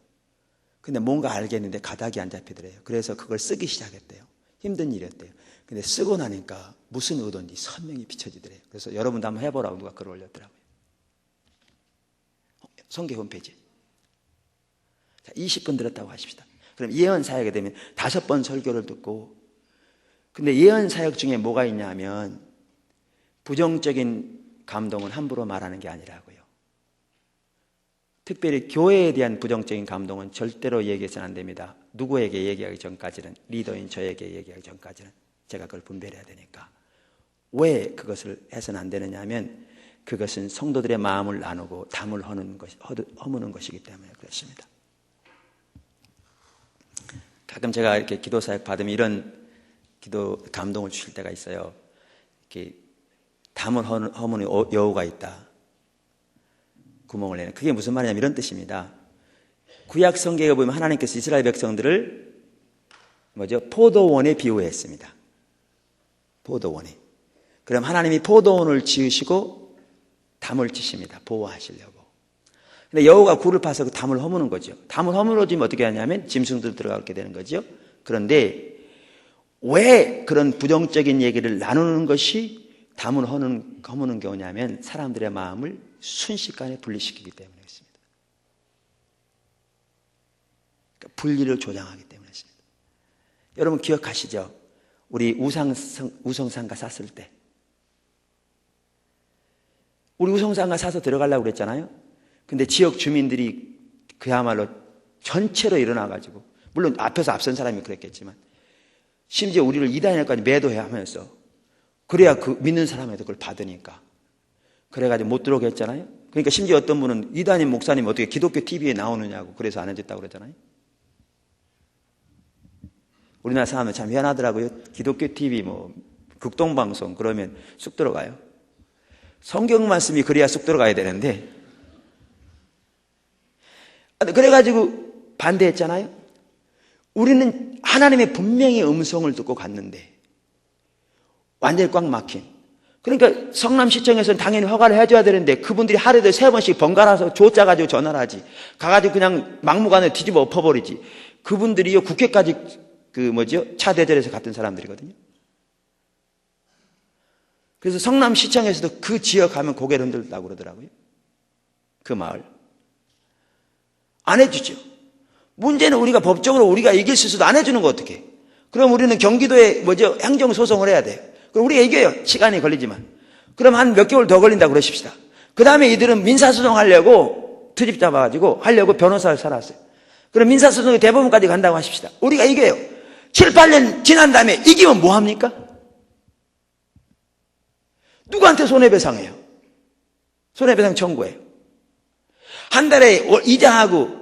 A: 근데 뭔가 알겠는데 가닥이 안 잡히더래요. 그래서 그걸 쓰기 시작했대요. 힘든 일이었대요. 근데 쓰고 나니까 무슨 의도인지 선명히 비춰지더래요. 그래서 여러분도 한번 해보라고 누가 글을 올렸더라고요. 성교 홈페이지. 자, 20번 들었다고 하십시다. 그럼 예언 사역에 되면 5번 설교를 듣고, 근데 예언 사역 중에 뭐가 있냐면 부정적인 감동은 함부로 말하는 게 아니라고요. 특별히 교회에 대한 부정적인 감동은 절대로 얘기해서는 안 됩니다. 누구에게 얘기하기 전까지는, 리더인 저에게 얘기하기 전까지는 제가 그걸 분별해야 되니까. 왜 그것을 해서는 안 되느냐 하면 그것은 성도들의 마음을 나누고 담을 허무는 것이기 때문에 그렇습니다. 가끔 제가 이렇게 기도 사역 받으면 이런 기도 감동을 주실 때가 있어요. 이렇게 담을 허무는 여우가 있다. 구멍을 내는. 그게 무슨 말이냐면 이런 뜻입니다. 구약 성경에 보면 하나님께서 이스라엘 백성들을 포도원에 비유했습니다. 포도원에. 그럼 하나님이 포도원을 지으시고 담을 치십니다. 보호하시려고. 근데 여우가 굴을 파서 그 담을 허무는 거죠. 담을 허물어지면 어떻게 하냐면 짐승들 들어가게 되는 거죠. 그런데 왜 그런 부정적인 얘기를 나누는 것이 담을 허무는 경우냐면 사람들의 마음을 순식간에 분리시키기 때문에 그렇습니다. 그러니까 분리를 조장하기 때문에 그렇습니다. 여러분 기억하시죠? 우리 우성상가 샀을 때 우리 우성상가 사서 들어가려고 그랬잖아요. 근데 지역 주민들이 그야말로 전체로 일어나가지고, 물론 앞에서 앞선 사람이 그랬겠지만 심지어 우리를 이단일까지 매도해 하면서, 그래야 그 믿는 사람한테 그걸 받으니까 그래가지고 못 들어오게 했잖아요. 그러니까 심지어 어떤 분은 이단임 목사님 어떻게 기독교 TV에 나오느냐고 그래서 안 해줬다고 그랬잖아요. 우리나라 사람은 참 희한하더라고요. 기독교 TV 극동방송 그러면 쑥 들어가요. 성경 말씀이 그래야 쑥 들어가야 되는데, 그래가지고 반대했잖아요. 우리는 하나님의 분명히 음성을 듣고 갔는데 완전히 꽉 막힌. 그러니까 성남시청에서는 당연히 허가를 해줘야 되는데 그분들이 하루에도 3번씩 번갈아서 조짜가지고 전화를 하지. 가가지고 그냥 막무가내 뒤집어 엎어버리지. 그분들이요 국회까지 차 대절해서 갔던 사람들이거든요. 그래서 성남시청에서도 그 지역 가면 고개를 흔들다고 그러더라고요. 그 마을. 안 해주죠. 문제는 우리가 법적으로 우리가 이길 수 있어도 안 해주는 거 어떡해. 그럼 우리는 경기도에 행정소송을 해야 돼. 그럼 우리가 이겨요. 시간이 걸리지만. 그럼 한 몇 개월 더 걸린다고 그러십시다. 그 다음에 이들은 민사소송 하려고 트집 잡아가지고 하려고 변호사를 살았어요. 그럼 민사소송의 대법원까지 간다고 하십시다. 우리가 이겨요. 7, 8년 지난 다음에 이기면 뭐합니까? 누구한테 손해배상해요? 손해배상 청구해요. 한 달에 이자하고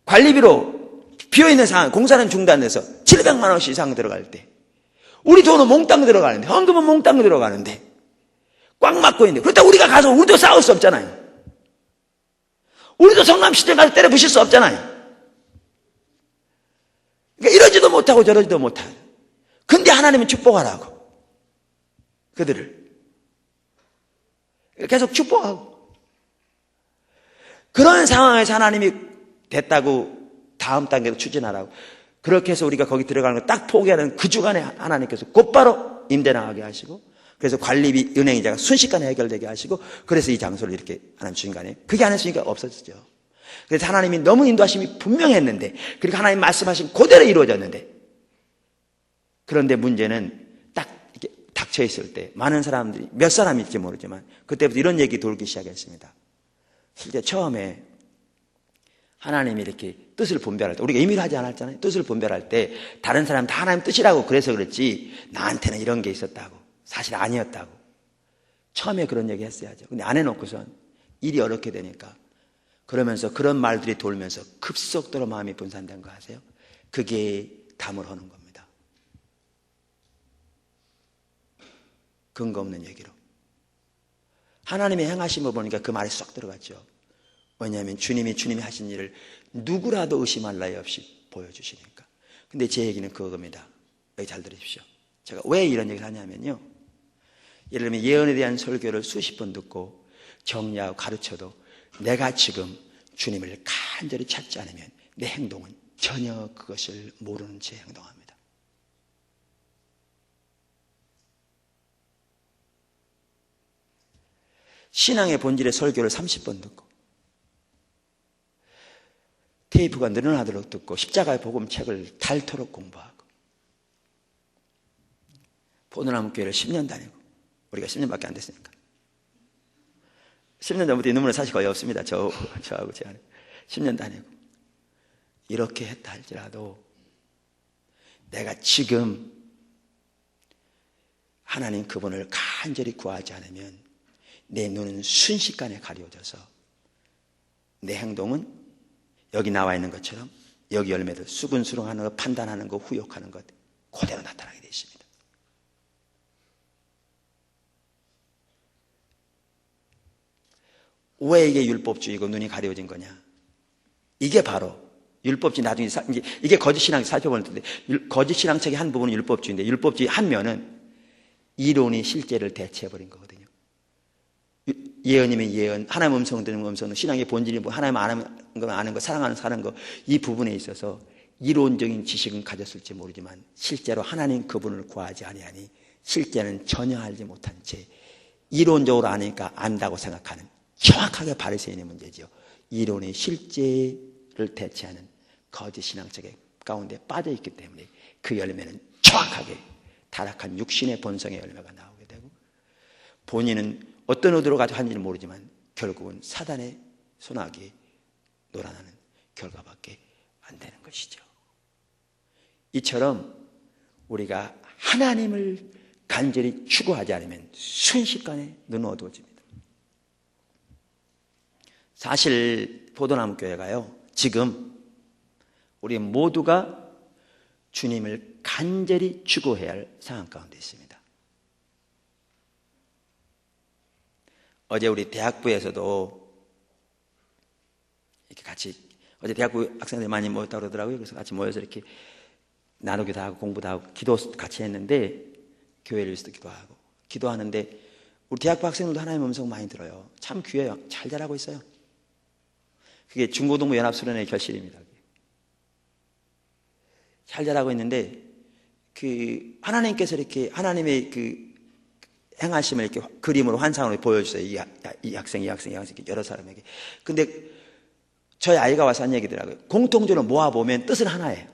A: 관리비로 비어있는 상황, 공사는 중단돼서 700만 원씩 이상 들어갈 때, 우리 돈은 몽땅 들어가는데, 헌금은 몽땅 들어가는데 꽉 막고 있는데, 그렇다고 우리가 가서 우리도 싸울 수 없잖아요. 우리도 성남시청 가서 때려 부실 수 없잖아요. 그러니까 이러지도 못하고 저러지도 못하고. 근데 하나님은 축복하라고. 그들을. 계속 축복하고. 그런 상황에서 하나님이 됐다고 다음 단계로 추진하라고. 그렇게 해서 우리가 거기 들어가는 거 딱 포기하는 그 주간에 하나님께서 곧바로 임대 나가게 하시고, 그래서 관리비 은행이자가 순식간에 해결되게 하시고, 그래서 이 장소를 이렇게 하나님 주신 거 아니에요? 그게 안 했으니까 없어졌죠. 그래서 하나님이 너무 인도하심이 분명했는데, 그리고 하나님 말씀하신 그대로 이루어졌는데, 그런데 문제는 딱 이렇게 닥쳐 있을 때 많은 사람들이, 몇 사람일지 모르지만 그때부터 이런 얘기 돌기 시작했습니다. 실제 처음에 하나님이 이렇게 뜻을 분별할 때, 우리가 의미를 하지 않았잖아요. 뜻을 분별할 때 다른 사람 다 하나님 뜻이라고 그래서 그렇지 나한테는 이런 게 있었다고, 사실 아니었다고 처음에 그런 얘기 했어야죠. 근데 안 해놓고선 일이 어렵게 되니까, 그러면서 그런 말들이 돌면서 급속도로 마음이 분산된 거 아세요? 그게 담을 허는 겁니다. 근거 없는 얘기로. 하나님의 행하심을 보니까 그 말이 쏙 들어갔죠. 왜냐하면 주님이 하신 일을 누구라도 의심할 나위 없이 보여주시니까. 근데 제 얘기는 그겁니다. 여기 잘 들으십시오. 제가 왜 이런 얘기를 하냐면요, 예를 들면 예언에 대한 설교를 수십 번 듣고 정리하고 가르쳐도 내가 지금 주님을 간절히 찾지 않으면 내 행동은 전혀 그것을 모르는 채 행동합니다. 신앙의 본질의 설교를 30번 듣고 테이프가 늘어나도록 듣고 십자가의 복음 책을 닳도록 공부하고 포도나무 교회를 10년 다니고, 우리가 10년밖에 안 됐으니까 10년 전부터 이 눈물은 사실 거의 없습니다. 저하고 제 안에 10년 다니고 이렇게 했다 할지라도 내가 지금 하나님 그분을 간절히 구하지 않으면 내 눈은 순식간에 가려져서 내 행동은 여기 나와 있는 것처럼 여기 열매들 수근수렁하는 것, 판단하는 것, 후욕하는 것 그대로 나타나게 되어 있습니다. 왜 이게 율법주의고 눈이 가려진 거냐? 이게 바로 율법주의, 나중에 이게 거짓신앙 살펴볼 텐데, 거짓신앙책의 한 부분은 율법주의인데, 율법주의 한 면은 이론이 실제를 대체해버린 거거든요. 예언이면 예언, 하나님 음성 듣는 음성은 신앙의 본질이 뭐, 하나님 아는 거, 사랑하는 거, 이 부분에 있어서 이론적인 지식은 가졌을지 모르지만 실제로 하나님 그분을 구하지 아니하니 실제는 전혀 알지 못한 채 이론적으로 아니까 안다고 생각하는, 정확하게 바리새인의 문제죠. 이론이 실제를 대체하는 거짓 신앙적의 가운데 빠져 있기 때문에 그 열매는 정확하게 타락한 육신의 본성의 열매가 나오게 되고, 본인은 어떤 의도로 가지고 하는지는 모르지만 결국은 사단의 손아귀에 놀아나는 결과밖에 안 되는 것이죠. 이처럼 우리가 하나님을 간절히 추구하지 않으면 순식간에 눈 어두워집니다. 사실 포도나무 교회가요, 지금 우리 모두가 주님을 간절히 추구해야 할 상황 가운데 있습니다. 어제 우리 대학부에서도 이렇게 같이, 어제 대학부 학생들이 많이 모였다고 그러더라고요. 그래서 같이 모여서 이렇게 나누기도 하고 공부도 하고 기도 같이 했는데, 교회를 위해서도 기도하고, 기도하는데 우리 대학부 학생들도 하나님의 음성 많이 들어요. 참 귀해요. 잘 자라고 있어요. 그게 중고등부 연합수련회 결실입니다. 잘 자라고 있는데, 그 하나님께서 이렇게 하나님의 그 행하심을 이렇게 그림으로 환상으로 보여주세요. 이 학생 여러 사람에게. 근데 저희 아이가 와서 한 얘기더라고요. 공통적으로 모아보면 뜻은 하나예요.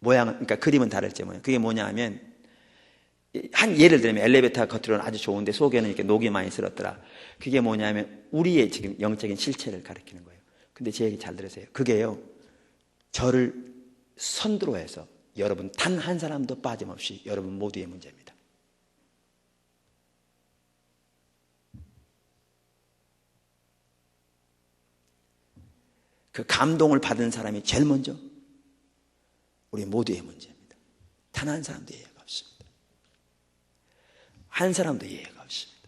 A: 모양은, 그러니까 그림은 다를지 뭐예요. 그게 뭐냐 하면, 한 예를 들면 엘리베이터 겉으로는 아주 좋은데 속에는 이렇게 녹이 많이 슬었더라. 그게 뭐냐면 우리의 지금 영적인 실체를 가리키는 거예요. 근데 제 얘기 잘 들으세요. 그게요, 저를 선두로 해서 여러분 단 한 사람도 빠짐없이 여러분 모두의 문제입니다. 그 감동을 받은 사람이 제일 먼저 우리 모두의 문제입니다. 단 한 사람도 이해가 없습니다. 한 사람도 이해가 없습니다.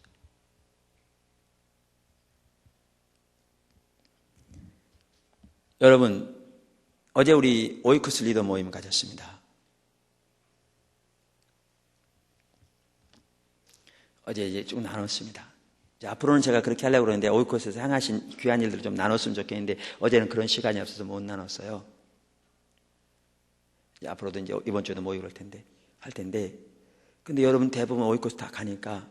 A: 여러분, 어제 우리 오이코스 리더 모임 가졌습니다. 어제 이제 쭉 나눴습니다. 이제 앞으로는 제가 그렇게 하려고 그러는데 오이코스에서 향하신 귀한 일들을 좀 나눴으면 좋겠는데 어제는 그런 시간이 없어서 못 나눴어요. 이제 앞으로도 이제 이번 주에도 모이고 할 텐데 근데 여러분 대부분 오이코스 다 가니까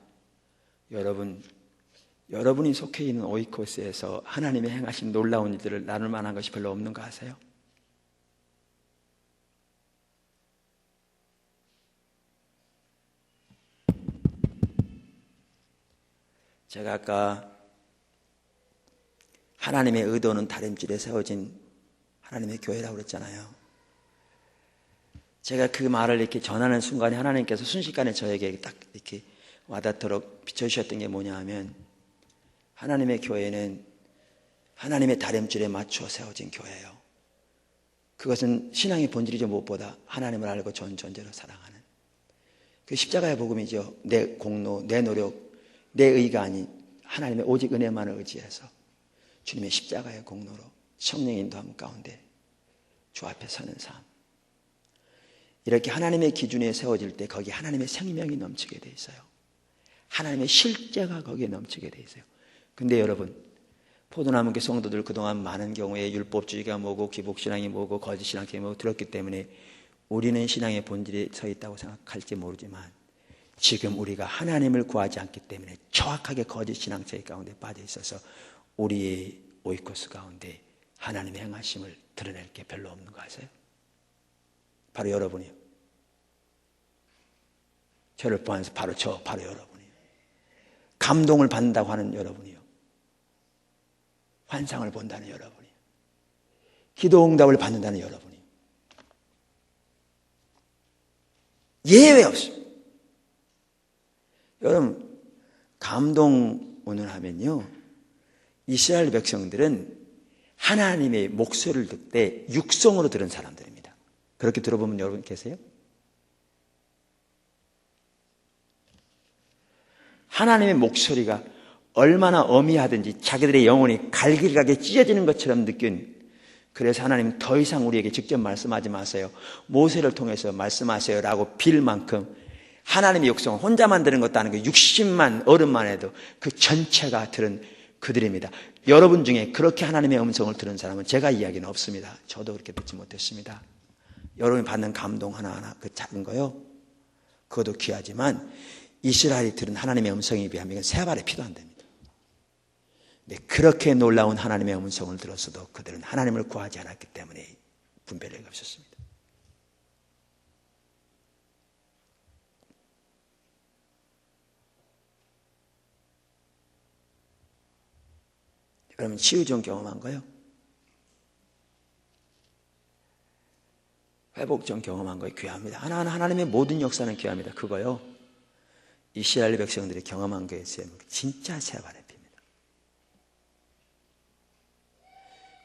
A: 여러분이 속해 있는 오이코스에서 하나님의 행하신 놀라운 일들을 나눌 만한 것이 별로 없는 거 아세요? 제가 아까 하나님의 의도는 다림질에 세워진 하나님의 교회라고 그랬잖아요. 제가 그 말을 이렇게 전하는 순간에 하나님께서 순식간에 저에게 딱 이렇게 와닿도록 비춰주셨던 게 뭐냐 하면 하나님의 교회는 하나님의 다림질에 맞추어 세워진 교회예요. 그것은 신앙의 본질이죠. 무엇보다 하나님을 알고 전 존재로 사랑하는 그 십자가의 복음이죠. 내 공로, 내 노력, 내 의가 아닌 하나님의 오직 은혜만을 의지해서 주님의 십자가의 공로로 성령의 인도함 가운데 주 앞에 서는 삶. 이렇게 하나님의 기준에 세워질 때 거기 하나님의 생명이 넘치게 돼 있어요. 하나님의 실제가 거기에 넘치게 돼 있어요. 근데 여러분, 포도나무교 성도들 그동안 많은 경우에 율법주의가 뭐고 기복신앙이 뭐고 거짓신앙이 뭐고 들었기 때문에 우리는 신앙의 본질에 서 있다고 생각할지 모르지만 지금 우리가 하나님을 구하지 않기 때문에 정확하게 거짓신앙체의 가운데 빠져 있어서 우리의 오이코스 가운데 하나님의 행하심을 드러낼 게 별로 없는 거 아세요? 바로 여러분이요. 저를 포함해서 바로 여러분이요. 감동을 받는다고 하는 여러분이요. 환상을 본다는 여러분이요. 기도 응답을 받는다는 여러분이요. 예외 없습니다. 여러분, 감동 오늘 하면요. 이스라엘 백성들은 하나님의 목소리를 듣을 때 육성으로 들은 사람들입니다. 그렇게 들어보면 여러분 계세요? 하나님의 목소리가 얼마나 어미하든지 자기들의 영혼이 갈길가게 찢어지는 것처럼 느낀, 그래서 하나님은 더 이상 우리에게 직접 말씀하지 마세요. 모세를 통해서 말씀하세요 라고 빌 만큼 하나님의 육성을 혼자만 들은 것도 아니고 60만 어른만 해도 그 전체가 들은 그들입니다. 여러분 중에 그렇게 하나님의 음성을 들은 사람은 제가 이야기는 없습니다. 저도 그렇게 듣지 못했습니다. 여러분이 받는 감동 하나하나 그 작은 거요, 그것도 귀하지만 이스라엘이 들은 하나님의 음성에 비하면 이건 세 발의 피도 안 됩니다. 네, 그렇게 놀라운 하나님의 음성을 들었어도 그들은 하나님을 구하지 않았기 때문에 분별력이 없었습니다. 그러면 치유 좀 경험한 거요? 회복 좀 경험한 거예요. 귀합니다. 하나하나 하나님의 모든 역사는 귀합니다. 그거요, 이스라엘 백성들이 경험한 거에 진짜 세 발의 피입니다.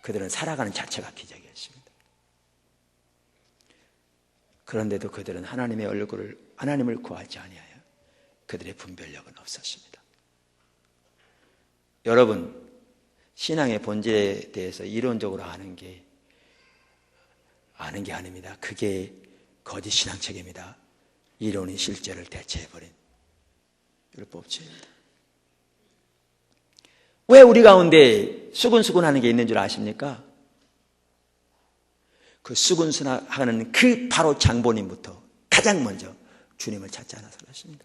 A: 그들은 살아가는 자체가 기적이었습니다. 그런데도 그들은 하나님의 얼굴을, 하나님을 구하지 아니하여 그들의 분별력은 없었습니다. 여러분, 신앙의 본질에 대해서 이론적으로 아는 게 아닙니다. 그게 거짓 신앙책입니다. 이론이 실제를 대체해버린 율법주의입니다. 왜 우리 가운데 수근수근하는 게 있는 줄 아십니까? 그 수근수근하는 그 바로 장본인부터 가장 먼저 주님을 찾지 않아서 그렇습니다.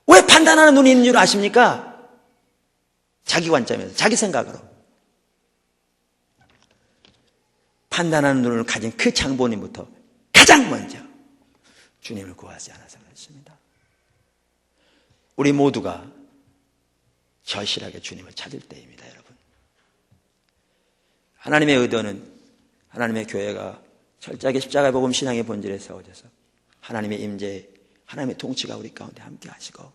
A: 왜 판단하는 눈이 있는 줄 아십니까? 자기 관점에서, 자기 생각으로. 판단하는 눈을 가진 그 장본인부터 가장 먼저 주님을 구하지 않아서 그렇습니다. 우리 모두가 절실하게 주님을 찾을 때입니다, 여러분. 하나님의 의도는 하나님의 교회가 철저하게 십자가의 복음 신앙의 본질에 세워져서 하나님의 임재, 하나님의 통치가 우리 가운데 함께 하시고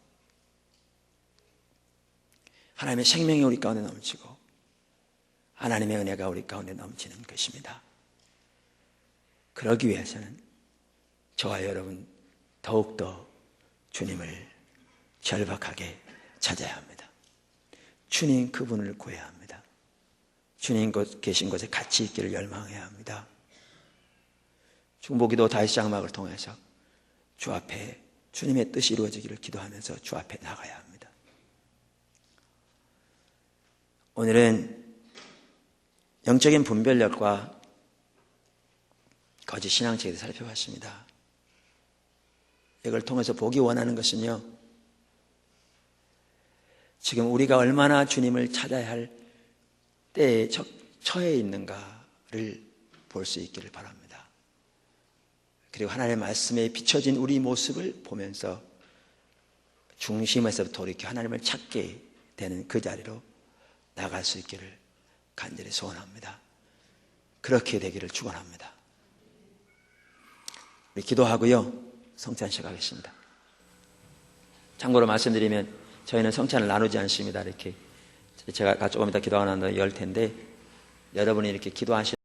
A: 하나님의 생명이 우리 가운데 넘치고 하나님의 은혜가 우리 가운데 넘치는 것입니다. 그러기 위해서는 저와 여러분 더욱더 주님을 절박하게 찾아야 합니다. 주님 그분을 구해야 합니다. 주님 계신 곳에 같이 있기를 열망해야 합니다. 중보기도 다윗 장막을 통해서 주 앞에 주님의 뜻이 이루어지기를 기도하면서 주 앞에 나가야 합니다. 오늘은 영적인 분별력과 거짓 신앙책에 대해서 살펴봤습니다. 이걸 통해서 보기 원하는 것은요, 지금 우리가 얼마나 주님을 찾아야 할 때에 처해 있는가를 볼 수 있기를 바랍니다. 그리고 하나님의 말씀에 비춰진 우리 모습을 보면서 중심에서 돌이켜 하나님을 찾게 되는 그 자리로 나갈 수 있기를 간절히 소원합니다. 그렇게 되기를 축원합니다. 우리 기도하고요, 성찬 시작하겠습니다. 참고로 말씀드리면 저희는 성찬을 나누지 않습니다. 이렇게 제가 조금 이따 기도하고 난 다음에 열 텐데, 여러분이 이렇게 기도하시는